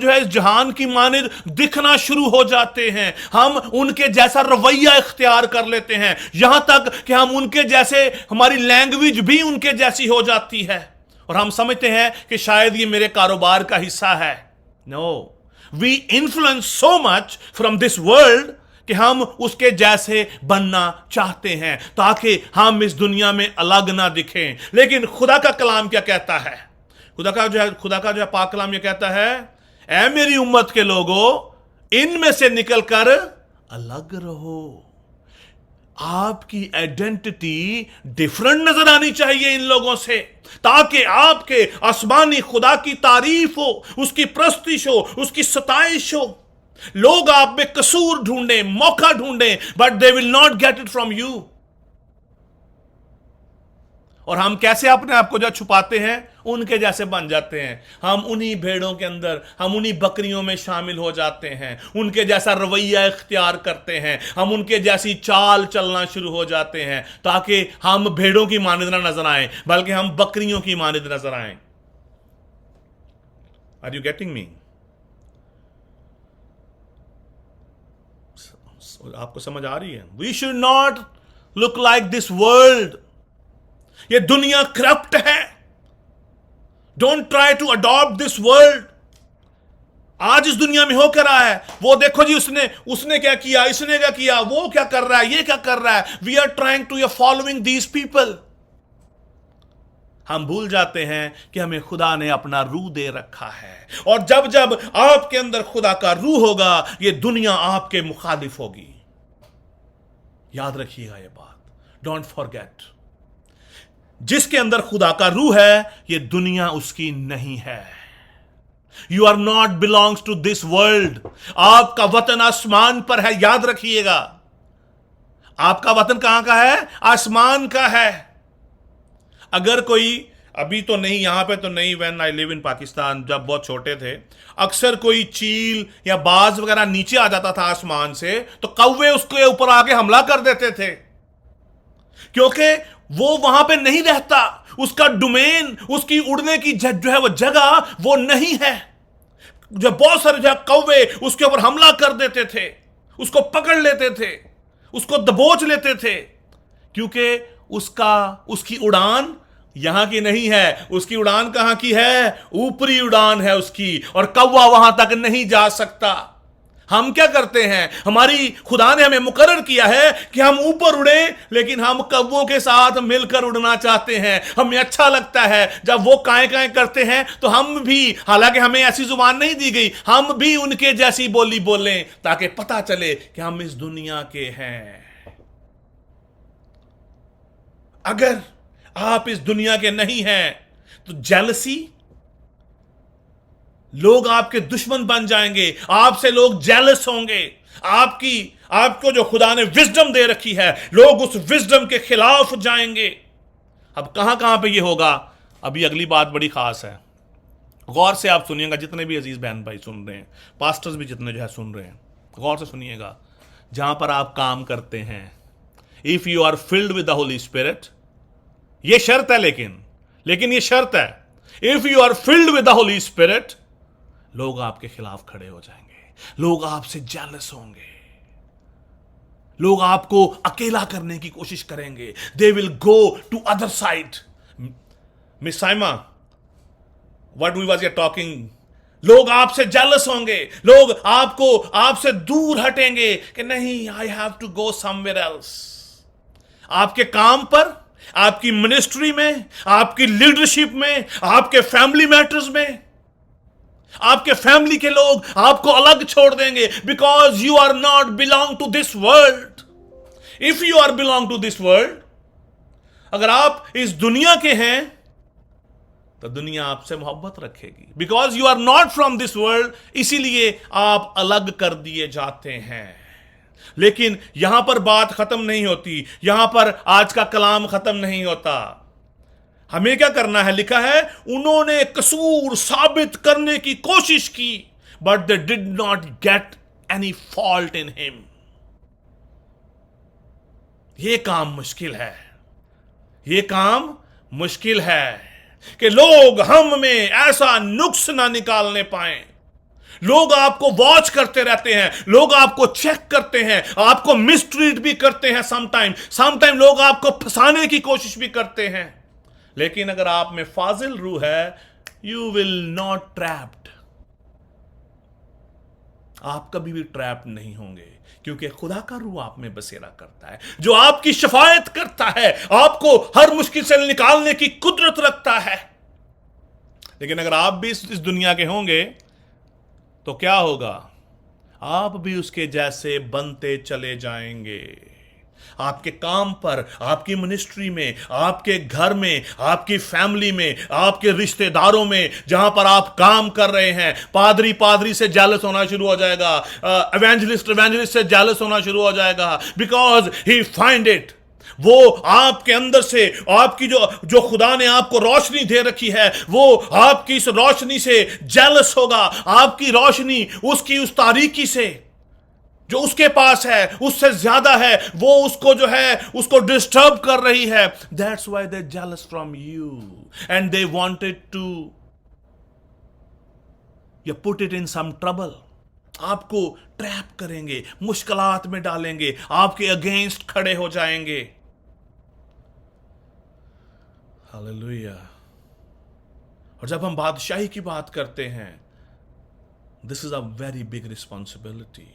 है इस जहान की मानिद दिखना शुरू हो जाते हैं। हम उनके जैसा रवैया इख्तियार कर लेते हैं, यहां तक कि हम उनके जैसे, हमारी लैंग्वेज भी उनके जैसी हो जाती है और हम समझते हैं कि शायद ये मेरे कारोबार का हिस्सा है। No, we influence so much from this world कि हम उसके जैसे बनना चाहते हैं ताकि हम इस दुनिया में अलग ना दिखें। लेकिन खुदा का कलाम क्या कहता है? खुदा का जो है पाक कलाम ये कहता है, ऐ मेरी उम्मत के लोगों, इनमें से निकलकर अलग रहो। आपकी आइडेंटिटी डिफरेंट नजर आनी चाहिए इन लोगों से, ताकि आपके आसमानी खुदा की तारीफ हो, उसकी प्रस्तिश हो, उसकी सताइश हो। लोग आप में कसूर ढूंढें, मौका ढूंढें, but they will not get it from you. और हम कैसे अपने आप को जो छुपाते हैं, उनके जैसे बन जाते हैं। हम उन्हीं भेड़ों के अंदर, हम उन्हीं बकरियों में शामिल हो जाते हैं, उनके जैसा रवैया इख्तियार करते हैं, हम उनके जैसी चाल चलना शुरू हो जाते हैं, ताकि हम भेड़ों की मानिद ना नजर आए, बल्कि हम बकरियों की मानिद नजर आए। Are you getting me? आपको समझ आ रही है? We should not look like this world. ये दुनिया करप्ट है। Don't try to adopt this world. आज इस दुनिया में हो क्या रहा है, वो देखो जी, उसने क्या किया, इसने क्या किया, वो क्या कर रहा है, ये क्या कर रहा है। We are trying to following these people. हम भूल जाते हैं कि हमें खुदा ने अपना रूह दे रखा है, और जब जब आपके अंदर खुदा का रूह होगा, ये दुनिया आपके मुखालिफ होगी। याद रखिएगा ये बात, डोंट फॉरगेट। जिसके अंदर खुदा का रूह है, ये दुनिया उसकी नहीं है। You are not belongs to this world. आपका वतन आसमान पर है, याद रखिएगा। आपका वतन कहां का है? आसमान का है। अगर कोई, अभी तो नहीं, यहां पे तो नहीं, when I live in Pakistan, जब बहुत छोटे थे, अक्सर कोई चील या बाज वगैरह नीचे आ जाता था आसमान से, तो कौवे उसके ऊपर आके हमला कर देते थे, क्योंकि वो वहां पे नहीं रहता। उसका डोमेन, उसकी उड़ने की जो है वो जगह वो नहीं है। जो बहुत सारे जो कौवे उसके ऊपर हमला कर देते थे, उसको पकड़ लेते थे, उसको दबोच लेते थे, क्योंकि उसकी उड़ान यहां की नहीं है। उसकी उड़ान कहां की है? ऊपरी उड़ान है उसकी, और कौवा वहां तक नहीं जा सकता। हम क्या करते हैं? हमारी खुदा ने हमें मुकर्रर किया है कि हम ऊपर उड़ें, लेकिन हम कौवों के साथ मिलकर उड़ना चाहते हैं। हमें अच्छा लगता है जब वो काएं काएं करते हैं, तो हम भी, हालांकि हमें ऐसी जुबान नहीं दी गई, हम भी उनके जैसी बोली बोलें, ताकि पता चले कि हम इस दुनिया के हैं। अगर आप इस दुनिया के नहीं हैं, तो जेलसी, लोग आपके दुश्मन बन जाएंगे, आपसे लोग जेलस होंगे। आपको जो खुदा ने विजडम दे रखी है, लोग उस विजडम के खिलाफ जाएंगे। अब कहां कहां पे ये होगा? अभी अगली बात बड़ी खास है, गौर से आप सुनिएगा। जितने भी अजीज बहन भाई सुन रहे हैं, पास्टर्स भी जितने जो है सुन रहे हैं, गौर से सुनिएगा। जहां पर आप काम करते हैं, if you are filled with the Holy Spirit, ये शर्त है, लेकिन ये शर्त है, if you are filled with the Holy Spirit, लोग आपके खिलाफ खड़े हो जाएंगे, लोग आपसे जेलस होंगे, लोग आपको अकेला करने की कोशिश करेंगे। They will go to other side. Miss Saima, what we was talking, लोग आपसे जेलस होंगे, लोग आपसे दूर हटेंगे कि नहीं, I have to go somewhere else. आपके काम पर, आपकी मिनिस्ट्री में, आपकी लीडरशिप में, आपके फैमिली मैटर्स में, आपके फैमिली के लोग आपको अलग छोड़ देंगे, because you are not belong to this world. If you are belong to this world, अगर आप इस दुनिया के हैं, तो दुनिया आपसे मोहब्बत रखेगी, because you are not from this world. इसीलिए आप अलग कर दिए जाते हैं। लेकिन यहां पर बात खत्म नहीं होती, यहां पर आज का कलाम खत्म नहीं होता। हमें क्या करना है? लिखा है, उन्होंने कसूर साबित करने की कोशिश की, but they did not gate any fault in him. ये काम मुश्किल है, ये काम मुश्किल है कि लोग हम में ऐसा नुक्स ना निकालने पाए। लोग आपको वॉच करते रहते हैं, लोग आपको चेक करते हैं, आपको मिसट्रीट भी करते हैं, समटाइम लोग आपको फंसाने की कोशिश भी करते हैं। लेकिन अगर आप में फाजिल रूह है, यू विल नॉट ट्रैप्ड, आप कभी भी ट्रैप नहीं होंगे, क्योंकि खुदा का रूह आप में बसेरा करता है, जो आपकी शफायत करता है, आपको हर मुश्किल से निकालने की कुदरत रखता है। लेकिन अगर आप भी इस दुनिया के होंगे तो क्या होगा? आप भी उसके जैसे बनते चले जाएंगे। आपके काम पर, आपकी मिनिस्ट्री में, आपके घर में, आपकी फैमिली में, आपके रिश्तेदारों में, जहां पर आप काम कर रहे हैं, पादरी से जेलस होना शुरू हो जाएगा, एवेंजलिस्ट से जेलस होना शुरू हो जाएगा, बिकॉज ही फाइंड इट। वो आपके अंदर से, आपकी जो खुदा ने आपको रोशनी दे रखी है, वो आपकी इस रोशनी से जेलस होगा। आपकी रोशनी उसकी उस तारीकी से जो उसके पास है उससे ज्यादा है, वो उसको जो है उसको डिस्टर्ब कर रही है। That's why they jealous from you and they wanted to या put it in some trouble. आपको ट्रैप करेंगे, मुश्किलात में डालेंगे, आपके अगेंस्ट खड़े हो जाएंगे। हालेलुया। और जब हम बादशाही की बात करते हैं, this is a very big responsibility.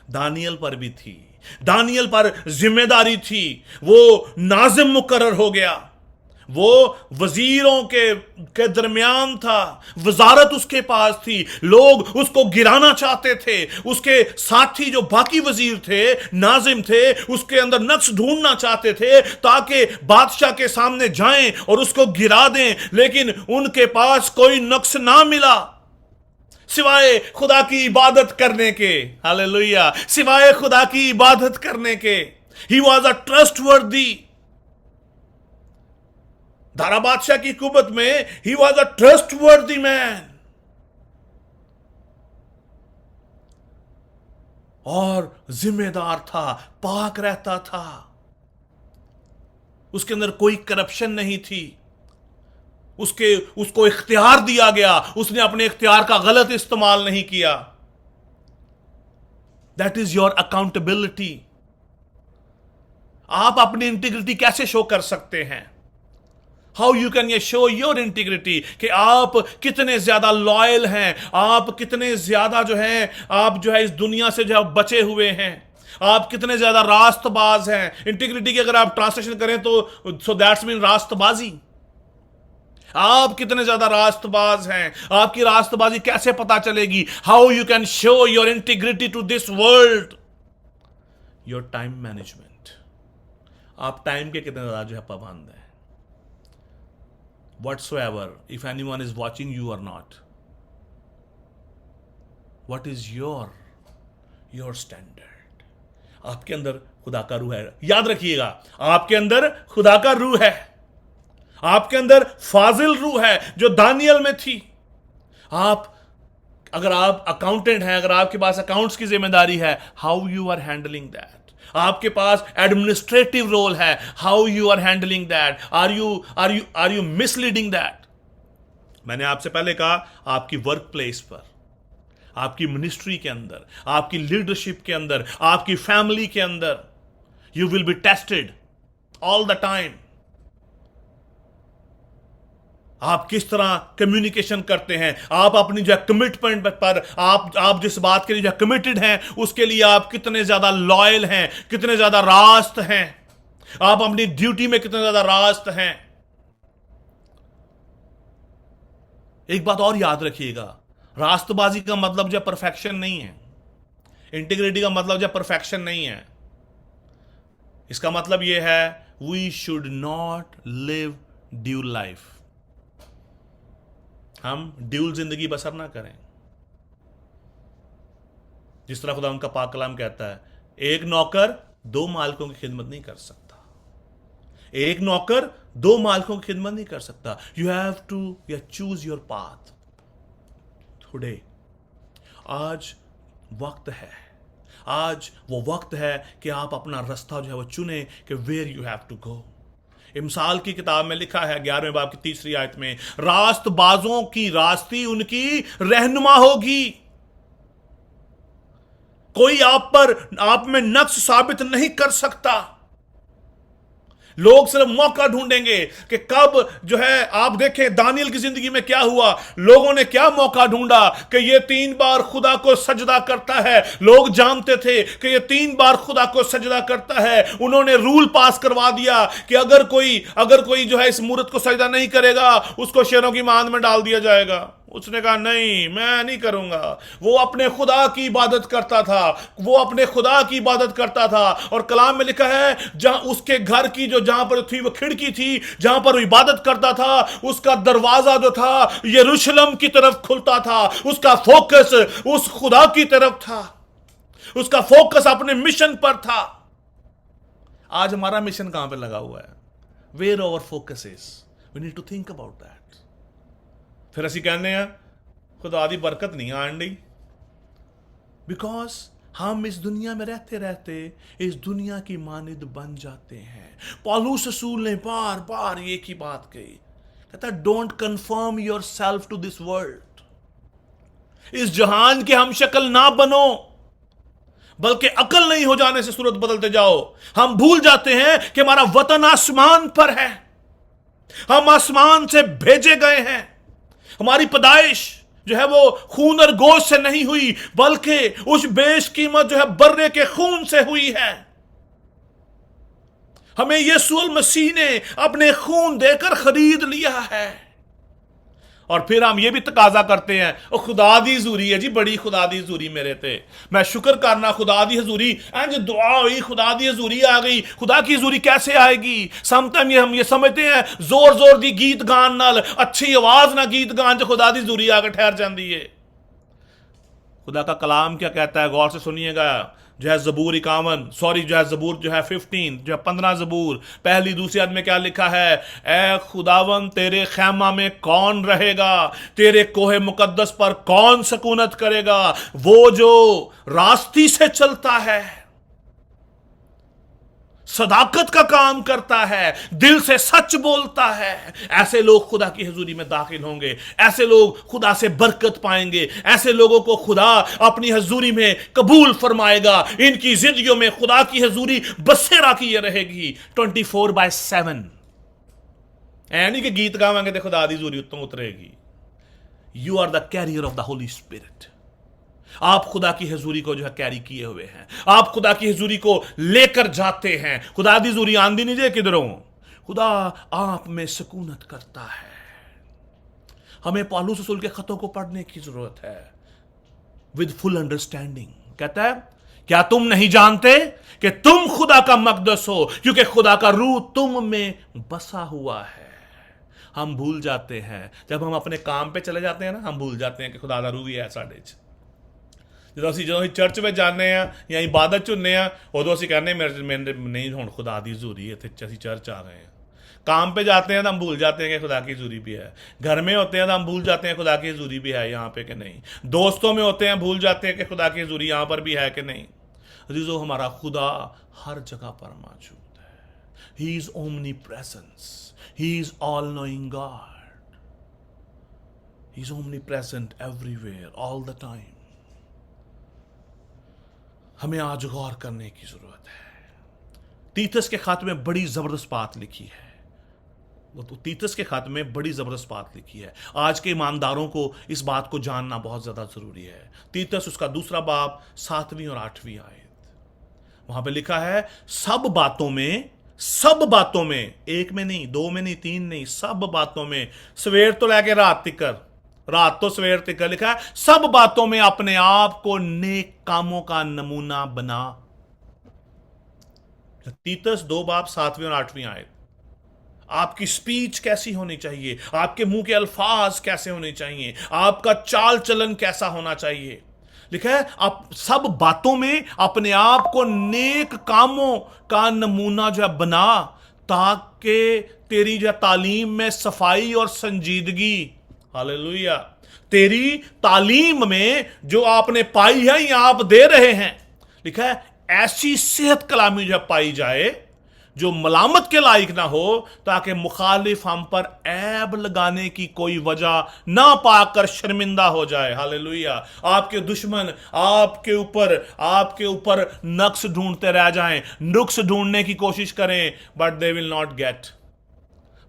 Daniel पर भी थी, दानियल पर जिम्मेदारी थी। वो नाजिम मुकर्रर हो गया, वो वजीरों के दरमियान था, वजारत उसके पास थी, लोग उसको गिराना चाहते थे। उसके साथी जो बाकी वजीर थे, नाजिम थे, उसके अंदर नक्श ढूंढना चाहते थे ताकि बादशाह के सामने जाएं और उसको गिरा दें, लेकिन उनके पास कोई नक्श ना मिला सिवाय खुदा की इबादत करने के। हालेलुया, सिवाय खुदा की इबादत करने के। He was a trustworthy. Dara बादशाह की हुकूमत में he was a trustworthy man, और जिम्मेदार था, पाक रहता था, उसके अंदर कोई करप्शन नहीं थी। उसको इख्तियार दिया गया, उसने अपने इख्तियार का गलत इस्तेमाल नहीं किया। That is your accountability. आप अपनी इंटीग्रिटी कैसे शो कर सकते हैं? हाउ यू कैन ये शो योर इंटीग्रिटी, कि आप कितने ज्यादा लॉयल हैं, आप कितने ज्यादा जो है आप जो है इस दुनिया से जो बचे हुए हैं, आप कितने ज्यादा रास्तबाज हैं। इंटीग्रिटी की अगर आप ट्रांसलेशन करें तो सो दैट्स मीन रास्तबाजी। आप कितने ज्यादा रास्तबाज हैं, आपकी रास्तबाजी कैसे पता चलेगी? How you can show your integrity to this world? Your time management. आप टाइम के कितने ज्यादा जो है पाबंद हैं। whatsoever, if anyone is watching you or not, what is your standard? आपके अंदर खुदा का रूह है। याद रखिएगा, आपके अंदर खुदा का रूह है, आपके अंदर फाजिल रूह है जो दानियल में थी। अगर आप अकाउंटेंट हैं, अगर आपके पास अकाउंट्स की जिम्मेदारी है, how you are handling that. आपके पास एडमिनिस्ट्रेटिव रोल है, how you are handling that. Are you misleading that? मैंने आपसे पहले कहा, आपकी वर्क प्लेस पर, आपकी मिनिस्ट्री के अंदर, आपकी लीडरशिप के अंदर, आपकी फैमिली के अंदर, you will be tested all the time. आप किस तरह कम्युनिकेशन करते हैं, आप अपनी जो कमिटमेंट पर, आप जिस बात के लिए जो कमिटेड हैं, उसके लिए आप कितने ज्यादा लॉयल हैं, कितने ज्यादा रास्त हैं, आप अपनी ड्यूटी में कितने ज्यादा रास्त हैं। एक बात और याद रखिएगा, रास्तबाजी का मतलब जो परफेक्शन नहीं है, इंटीग्रिटी का मतलब जो परफेक्शन नहीं है। इसका मतलब यह है, we should not live dual life. हम ड्यूल जिंदगी बसर ना करें। जिस तरह खुदा उनका पाक कलाम कहता है, एक नौकर दो मालिकों की खिदमत नहीं कर सकता। एक नौकर दो मालिकों की खिदमत नहीं कर सकता। You have to choose your path today. आज वक्त है आज वो वक्त है कि आप अपना रास्ता जो है वो चुने कि where you have to go. इमसाल की किताब में लिखा है 11वें बाब की 3री आयत में, रास्तबाजों की रास्ती उनकी रहनुमा होगी। कोई आप में नक्श साबित नहीं कर सकता। लोग सिर्फ मौका ढूंढेंगे कि कब जो है, आप देखें दानियल की जिंदगी में क्या हुआ, लोगों ने क्या मौका ढूंढा कि ये 3 बार खुदा को सजदा करता है। लोग जानते थे कि ये 3 बार खुदा को सजदा करता है। उन्होंने रूल पास करवा दिया कि अगर कोई जो है इस मूर्त को सजदा नहीं करेगा उसको शेरों की मांद में डाल दिया जाएगा। उसने कहा नहीं, मैं नहीं करूंगा। वो अपने खुदा की इबादत करता था, वो अपने खुदा की इबादत करता था। और कलाम में लिखा है जहां उसके घर की जो जहां पर थी वो खिड़की थी, जहां पर वो इबादत करता था, उसका दरवाजा जो था यरूशलेम की तरफ खुलता था। उसका फोकस उस खुदा की तरफ था, उसका फोकस अपने मिशन पर था। आज हमारा मिशन कहां पर लगा हुआ है? Where our focus is, we need to think about that. फिर ਅਸੀਂ कहने हैं खुदा दी बरकत नहीं आन दी, बिकॉज हम इस दुनिया में रहते रहते इस दुनिया की मानिद बन जाते हैं। पौलुस रसूल ने बार बार एक ही बात कही, कहता don't confirm yourself to this world. इस जहान के हम शक्ल ना बनो, बल्कि अकल नहीं हो जाने से सूरत बदलते जाओ। हम भूल जाते हैं कि हमारा वतन आसमान पर है, हम आसमान से भेजे गए हैं। हमारी पैदाइश जो है वो खून और गोश्त से नहीं हुई, बल्कि उस बेशकीमत जो है बर्रे के खून से हुई है। हमें यीशु मसीह ने अपने खून देकर खरीद लिया है। और फिर हम ये भी तकाजा करते हैं, ओ खुदा दी हजूरी है जी, बड़ी खुदा दी हजूरी मेरे ते, मैं शुक्र करना खुदा दी हजूरी। इंज दुआ हुई, खुदा दी हजूरी आ गई। खुदा की हजूरी कैसे आएगी? समटाइम हम ये समझते हैं जोर जोर दी गीत गान नाल, अच्छी आवाज ना गीत गान च खुदा दी हजूरी आकर ठहर जाती है। खुदा का कलाम क्या कहता है, गौर से सुनिएगा। जो है जबूर 51 जो है जबूर जो है 15 जो है 15 जबूर पहली दूसरी आयत में क्या लिखा है? ए खुदावन तेरे खैमा में कौन रहेगा, तेरे कोहे मुकद्दस पर कौन सकूनत करेगा? वो जो रास्ती से चलता है, सदाकत का काम करता है, दिल से सच बोलता है, ऐसे लोग खुदा की हजूरी में दाखिल होंगे। ऐसे लोग खुदा से बरकत पाएंगे। ऐसे लोगों को खुदा अपनी हजूरी में कबूल फरमाएगा। इनकी जिंदगियों में खुदा की हजूरी बसेरा किए रहेगी 24/7। ऐ नहीं कि गीत गावांगे तो खुदा दी हजूरी उत्तम उतरेगी। You are the carrier of the Holy Spirit. आप खुदा की हजूरी को जो है कैरी किए हुए हैं, आप खुदा की हजूरी को लेकर जाते हैं। खुदा दी हजूरी आंदी नहीं जे किधरों, खुदा आप में सकूनत करता है। हमें पौलुस रसूल के खतों को पढ़ने की जरूरत है विद फुल अंडरस्टैंडिंग। कहता है क्या तुम नहीं जानते कि तुम खुदा का मकदस हो, क्योंकि खुदा का रूह तुम में बसा हुआ है। हम भूल जाते हैं जब हम अपने काम पे चले जाते हैं ना, हम भूल जाते हैं कि खुदा का रूह भी है साडे च। ਜਦੋਂ ਅਸੀਂ ਚਰਚ ਵਿੱਚ ਜਾਂਦੇ ਆ ਜਾਂ ਇਬਾਦਤ ਚ ਹੁੰਦੇ ਆ, ਉਦੋਂ ਅਸੀਂ ਕਹਿੰਦੇ ਮੇਰੇ नहीं ਹੁਣ खुदा ਦੀ हजूरी है, ਅਸੀਂ चर्च आ गए हैं। काम पे जाते हैं तो हम भूल जाते हैं कि खुदा की हजूरी भी है। घर में होते हैं तो हम भूल जाते हैं खुदा की हजूरी भी है यहाँ पे कि नहीं। दोस्तों में होते हैं भूल जाते हैं कि खुदा की हजूरी यहाँ पर भी है कि नहीं। अजीजों, हमारा खुदा हर जगह पर मौजूद है। He is omni presence, he is all knowing God, he is omni present everywhere all the time. हमें आज गौर करने की जरूरत है। तीतस के खाते में बड़ी जबरदस्त बात लिखी है। वो तो तीतस के खाते में बड़ी जबरदस्त बात लिखी है। आज के ईमानदारों को इस बात को जानना बहुत ज्यादा जरूरी है। तीतस उसका 2 बाब 7वीं और 8वीं आयत, वहां पे लिखा है सब बातों में, एक में नहीं, 2 में नहीं, 3 नहीं, सब बातों में, सवेर तो लेके रात तक, रात तो सवेर तक लिखा है, सब बातों में अपने आप को नेक कामों का नमूना बना। तीतस 2 बाब 7वीं और 8वीं आयत। आपकी स्पीच कैसी होनी चाहिए, आपके मुंह के अल्फाज कैसे होने चाहिए, आपका चाल चलन कैसा होना चाहिए। लिखा है आप सब बातों में अपने आप को नेक कामों का नमूना जो है बना, ताकि तेरी जो तालीम में सफाई और संजीदगी, हालेलुया, तेरी तालीम में जो आपने पाई है या आप दे रहे हैं, लिखा है ऐसी सेहत कलामी जब पाई जाए जो मलामत के लायक ना हो, ताकि मुखालिफ हम पर ऐब लगाने की कोई वजह ना पाकर शर्मिंदा हो जाए। हालेलुया। आपके दुश्मन आपके ऊपर नक्स ढूंढते रह जाएं, नुक्स ढूंढने की कोशिश करें, but they will not gate.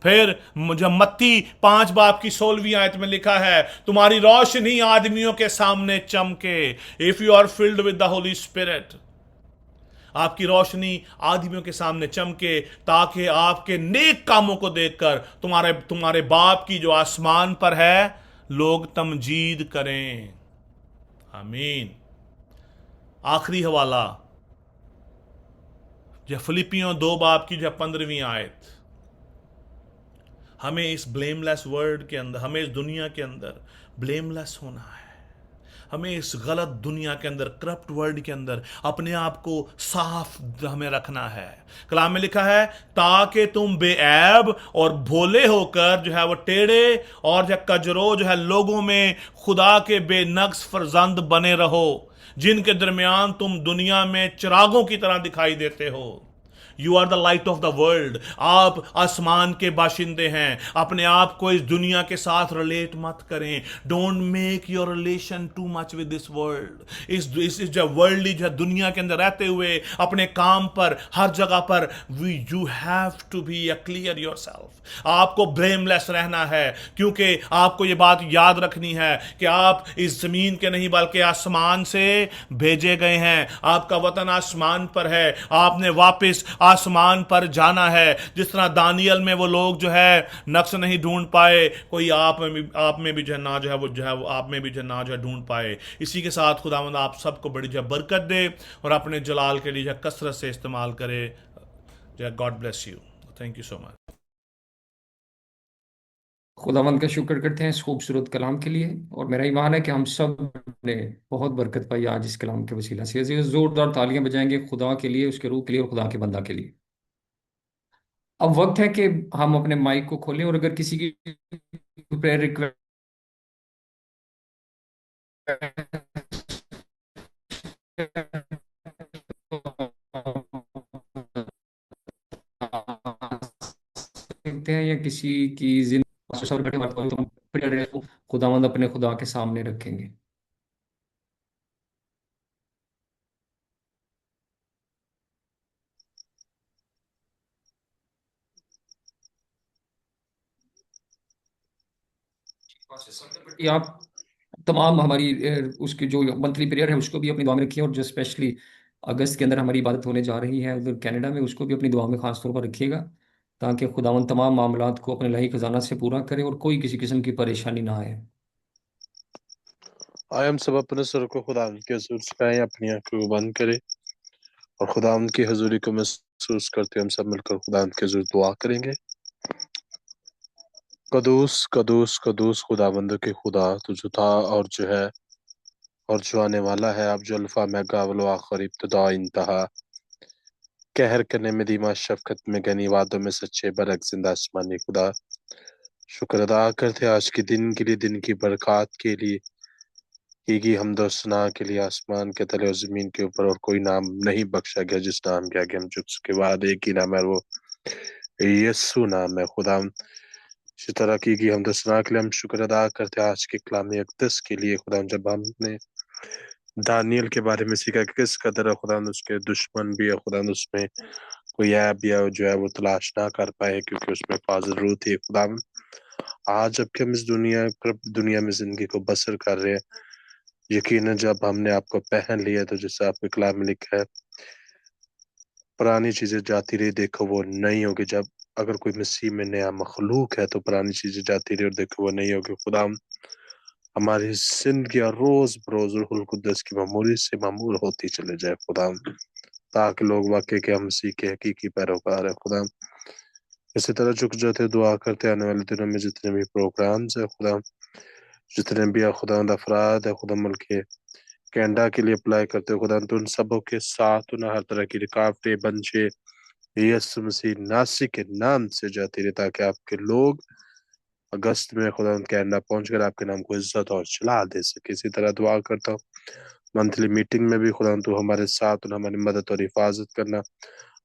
फिर मुझे मत्ती 5 बाब की 16वीं आयत में लिखा है, तुम्हारी रोशनी आदमियों के सामने चमके। If you are filled with the Holy Spirit, आपकी रोशनी आदमियों के सामने चमके, ताकि आपके नेक कामों को देखकर तुम्हारे तुम्हारे बाप की जो आसमान पर है लोग तमजीद करें। आमीन। आखिरी हवाला जो फिलिपियों 2 बाब की 15वीं आयत। हमें इस ब्लेमलेस वर्ल्ड के अंदर, हमें इस दुनिया के अंदर ब्लेमलेस होना है। हमें इस गलत दुनिया के अंदर, करप्ट वर्ल्ड के अंदर अपने आप को साफ हमें रखना है। कलाम में लिखा है, ताकि तुम बेऐब और भोले होकर जो है वो टेढ़े और जो कजरो जो है लोगों में खुदा के बेनक्स फरजंद बने रहो, जिनके दरमियान तुम दुनिया में चिरागों की तरह दिखाई देते हो। You are the light of the world. आप आसमान के बाशिंदे हैं। अपने आप को इस दुनिया के साथ रिलेट मत करें। Don't make your relation too much with this world. इस जो वर्ल्डली जो दुनिया के अंदर रहते हुए अपने काम पर हर जगह पर you have to be clear yourself. आपको ब्लेमलेस रहना है, क्योंकि आपको यह बात याद रखनी है कि आप इस जमीन के नहीं बल्कि आसमान से भेजे गए हैं। आपका वतन आसमान पर है। आपने वापस आसमान पर जाना है। जिस तरह दानियल में वो लोग जो है नक्श नहीं ढूंढ पाए, कोई आप में भी जो है ना जो है वो आप में भी जो है ना जो है ढूंढ पाए। इसी के साथ खुदावंद आप सबको बड़ी जो बरकत दे और अपने जलाल के लिए जो कसरत से इस्तेमाल करे। जो God bless you. Thank you so much. खुदावंद का शुक्र करते हैं इस खूबसूरत कलाम के लिए, और मेरा ईमान है कि हम सब ने बहुत बरकत पाई आज इस कलाम के वसीला से। ऐसे जोरदार तालियां बजाएंगे खुदा के लिए, उसके रूह के लिए और खुदा के बंदा के लिए। अब वक्त है कि हम अपने माइक को खोलें, और अगर किसी की प्रेयर रिक्वेस्ट सकते हैं, या किसी की जिंदगी खुदावंद अपने खुदा के सामने रखेंगे। ये आप तमाम हमारी उसकी जो मंथली प्रेयर है उसको भी अपनी दुआ में रखिए, और जो स्पेशली अगस्त के अंदर हमारी इबादत होने जा रही है उधर कनाडा में, उसको भी अपनी दुआ में खास तौर पर रखिएगा, ताकि खुदावंद तमाम मामलात को अपने इलाही खजाना से पूरा करे और कोई किसी किस्म की परेशानी ना आए। आए हम सब अपने सर को खुदा के हजूर झुकाएं, अपनी आंखों को बंद करें और खुदा की हजूरी को महसूस करते हम सब मिलकर खुदा के हजूर दुआ करेंगे। कदूस कदूस कदूस खुदाबंद के खुदा, तू जो था और जो है और जो आने वाला है, अब जो अल्फा मेगा अव्वल व आखिर इब्तिदा इंतहा, कहर करने में दीमा शफकत में गनी वादों में सच्चे बरक जिंदा आसमानी खुदा, शुक्र अदा करते आज के दिन के लिए, दिन की बरकत के लिए, की हमदोसना के लिए। आसमान के तले और जमीन के ऊपर और कोई नाम नहीं बख्शा गया जिस नाम के आगे हम झुक के बाद एक ही नाम है, वो यस्सु नाम है। खुदा इसी तरह की हमदोसना के लिए हम शुक्र अदा करते हैं आज के कलाम अक़दस के लिए। खुदा जब हमने दानियल के बारे में सीखा कि किस कदर है खुदा उसके दुश्मन भी है, खुदा उसमें कोई ऐब या जो है वो तलाश ना कर पाए क्योंकि उसमें फाजल रूह थी। खुदा आज जबकि हम इस दुनिया में जिंदगी को बसर कर रहे हैं, यकीनन जब हमने आपको पहन लिया तो जैसे आपके कलाम में लिखा है, पुरानी चीजें जाती रही देखो वो नहीं होगी। जब अगर कोई मसीह में नया मखलूक है तो पुरानी चीजें जाती रही और देखो वो नहीं होगी। खुदा हमारी जिंदगी रोज बरोज रूहुल कुद्दस की मामूली से मामूल होती चले जाए खुदा, ताकि लोग वाकई के हम मसीह के हकीकी पैरोकार है। खुदा इसी तरह झुक जाते दुआ करते आने वाले दिनों में जितने भी प्रोग्राम्स है खुदा, जितने भी खुदा अफराद है खुदा मुल्क के कनाडा के लिए अप्लाई करते हो खुदा, तो उन सबों के साथ उन्हें हर तरह की रुकावटें बंशे यीशु मसीह नासी के नाम से जाती रहे, ताकि आपके लोग अगस्त में खुदा कनाडा पहुंच कर आपके नाम को इज्जत और चला दे सके। इसी तरह दुआ करता हूँ मंथली मीटिंग में भी खुदा तू हमारे साथ और हमारी मदद और हिफाजत करना।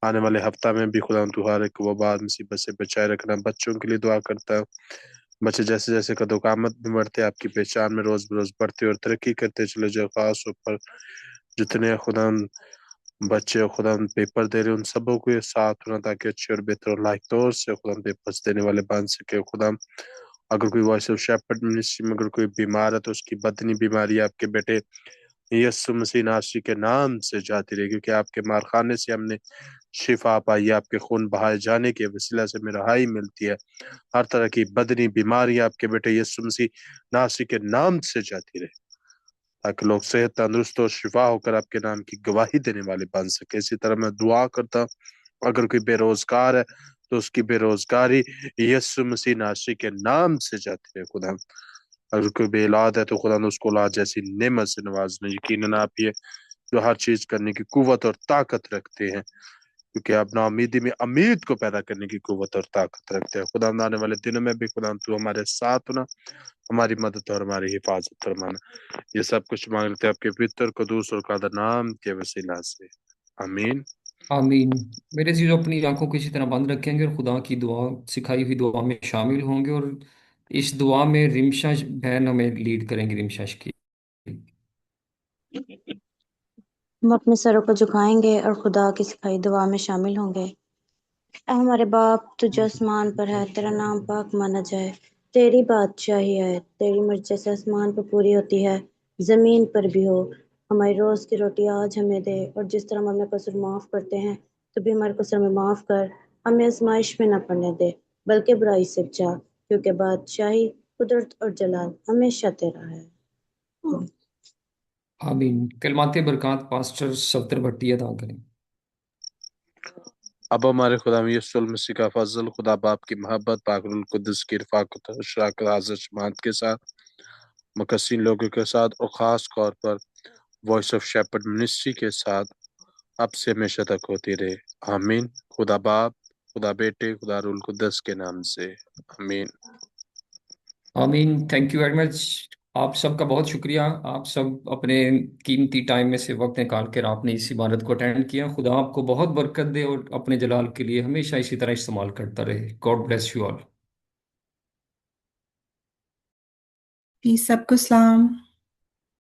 आने वाले हफ्ता में भी खुदा तू हर एक वबा मुसीबत से बचाए रखना। बच्चों के लिए दुआ करता हूँ, बच्चे जैसे जैसे कदोकामत में बढ़ते, आपकी पहचान में रोज बरोज बढ़ते और तरक्की करते चले जाओ। खास ऊपर जितने खुदा बच्चे और खुदा पेपर दे रहे उन सबों को ये साथ होना, ताकि अच्छे और बेहतर और लायक तौर से खुदा पेपर्स देने वाले बन सके। खुदा अगर कोई वॉइस ऑफ शेपर्ड मिनिस्ट्री में अगर कोई बीमार है तो उसकी बदनी बीमारी आपके बेटे यीशु मसीह नासरी के नाम से जाती रहे, क्योंकि आपके मारखाने से हमने शिफा पाई है। आपके खून बहाए जाने के वसीला से में रहाई मिलती है। हर तरह की बदनी बीमारी आपके बेटे यीशु मसीह नासरी के नाम से जाती रहे, ताकि लोग सेहत तंदुरुस्त और शिफा होकर आपके नाम की गवाही देने वाले बन सके। इसी तरह मैं दुआ करता हूँ, अगर कोई बेरोजगार है तो उसकी बेरोजगारी यीशु मसीह नासरी के नाम से जाती रहे। खुदा अगर कोई बे औलाद है तो खुदा ने उसको औलाद जैसी नेमत से नवाजना। यकीनन आप ये जो हर चीज करने की कुव्वत और ताकत रखते हैं, क्योंकि आप नाउमीदी में उम्मीद को पैदा करने की कुव्वत और ताकत रखते हैं। खुदा आने वाले दिनों में भी खुदा तू हमारे साथ होना, हमारी मदद और हमारी हिफाजत फरमाना। ये सब कुछ मांगते हैं आपके पितर कदूस और कादर नाम के वसीला से, आमीन। आमीन। मेरे चीज़ अपनी आंखों को इसी तरह बंद रखेंगे और खुदा की दुआ, सिखाई हुई दुआ में शामिल होंगे, और इस दुआ में रिमशा बहन हमें लीड करेंगे, रिमशा की। हम अपने सरों को झुकाएंगे और खुदा की सिखाई दुआ में शामिल होंगे। ऐ हमारे बाप, तू जो आसमान पर है, तेरा नाम पाक माना जाए, तेरी बादशाही आए, तेरी मर्जी जैसे आसमान पर पूरी होती है जमीन पर भी हो। हमारी रोज की रोटी आज हमें दे, और जिस तरह हम अपने कसूर माफ करते हैं तो भी हमारे कसूर में माफ कर। हमें आजमाइश में न पड़ने दे, बल्कि बुराई से बचा, क्योंकि बादशाही, कुदरत और जलाल हमेशा तेरा है। आमीन। कलमाते बरकत पास्टर सफ्तर भट्टी अदा करें। अब हमारे खुदा यीशु मसीह का फजल, खुदा बाप की मोहब्बत, पाकुल कुद्दुस की रफ़ाक़त और शराकत हाज़िर जमात के साथ, मुकस्सीन लोगों के साथ और ख़ास तौर पर वॉइस ऑफ शेपर्ड मिनिस्ट्री के साथ अब से हमेशा तक होती रहे, आमीन। खुदा बाप, खुदा बेटे, खुदा रूल कुद्दस के नाम से, आमीन। आमीन। Thank you very much. आप सबका बहुत शुक्रिया। आप सब अपने कीमती टाइम में से वक्त निकाल कर आपने इस इबादत को अटेंड किया। खुदा आपको बहुत बरकत दे और अपने जलाल के लिए हमेशा इसी तरह इस्तेमाल करता रहे। God bless you all. जी सबको सलाम।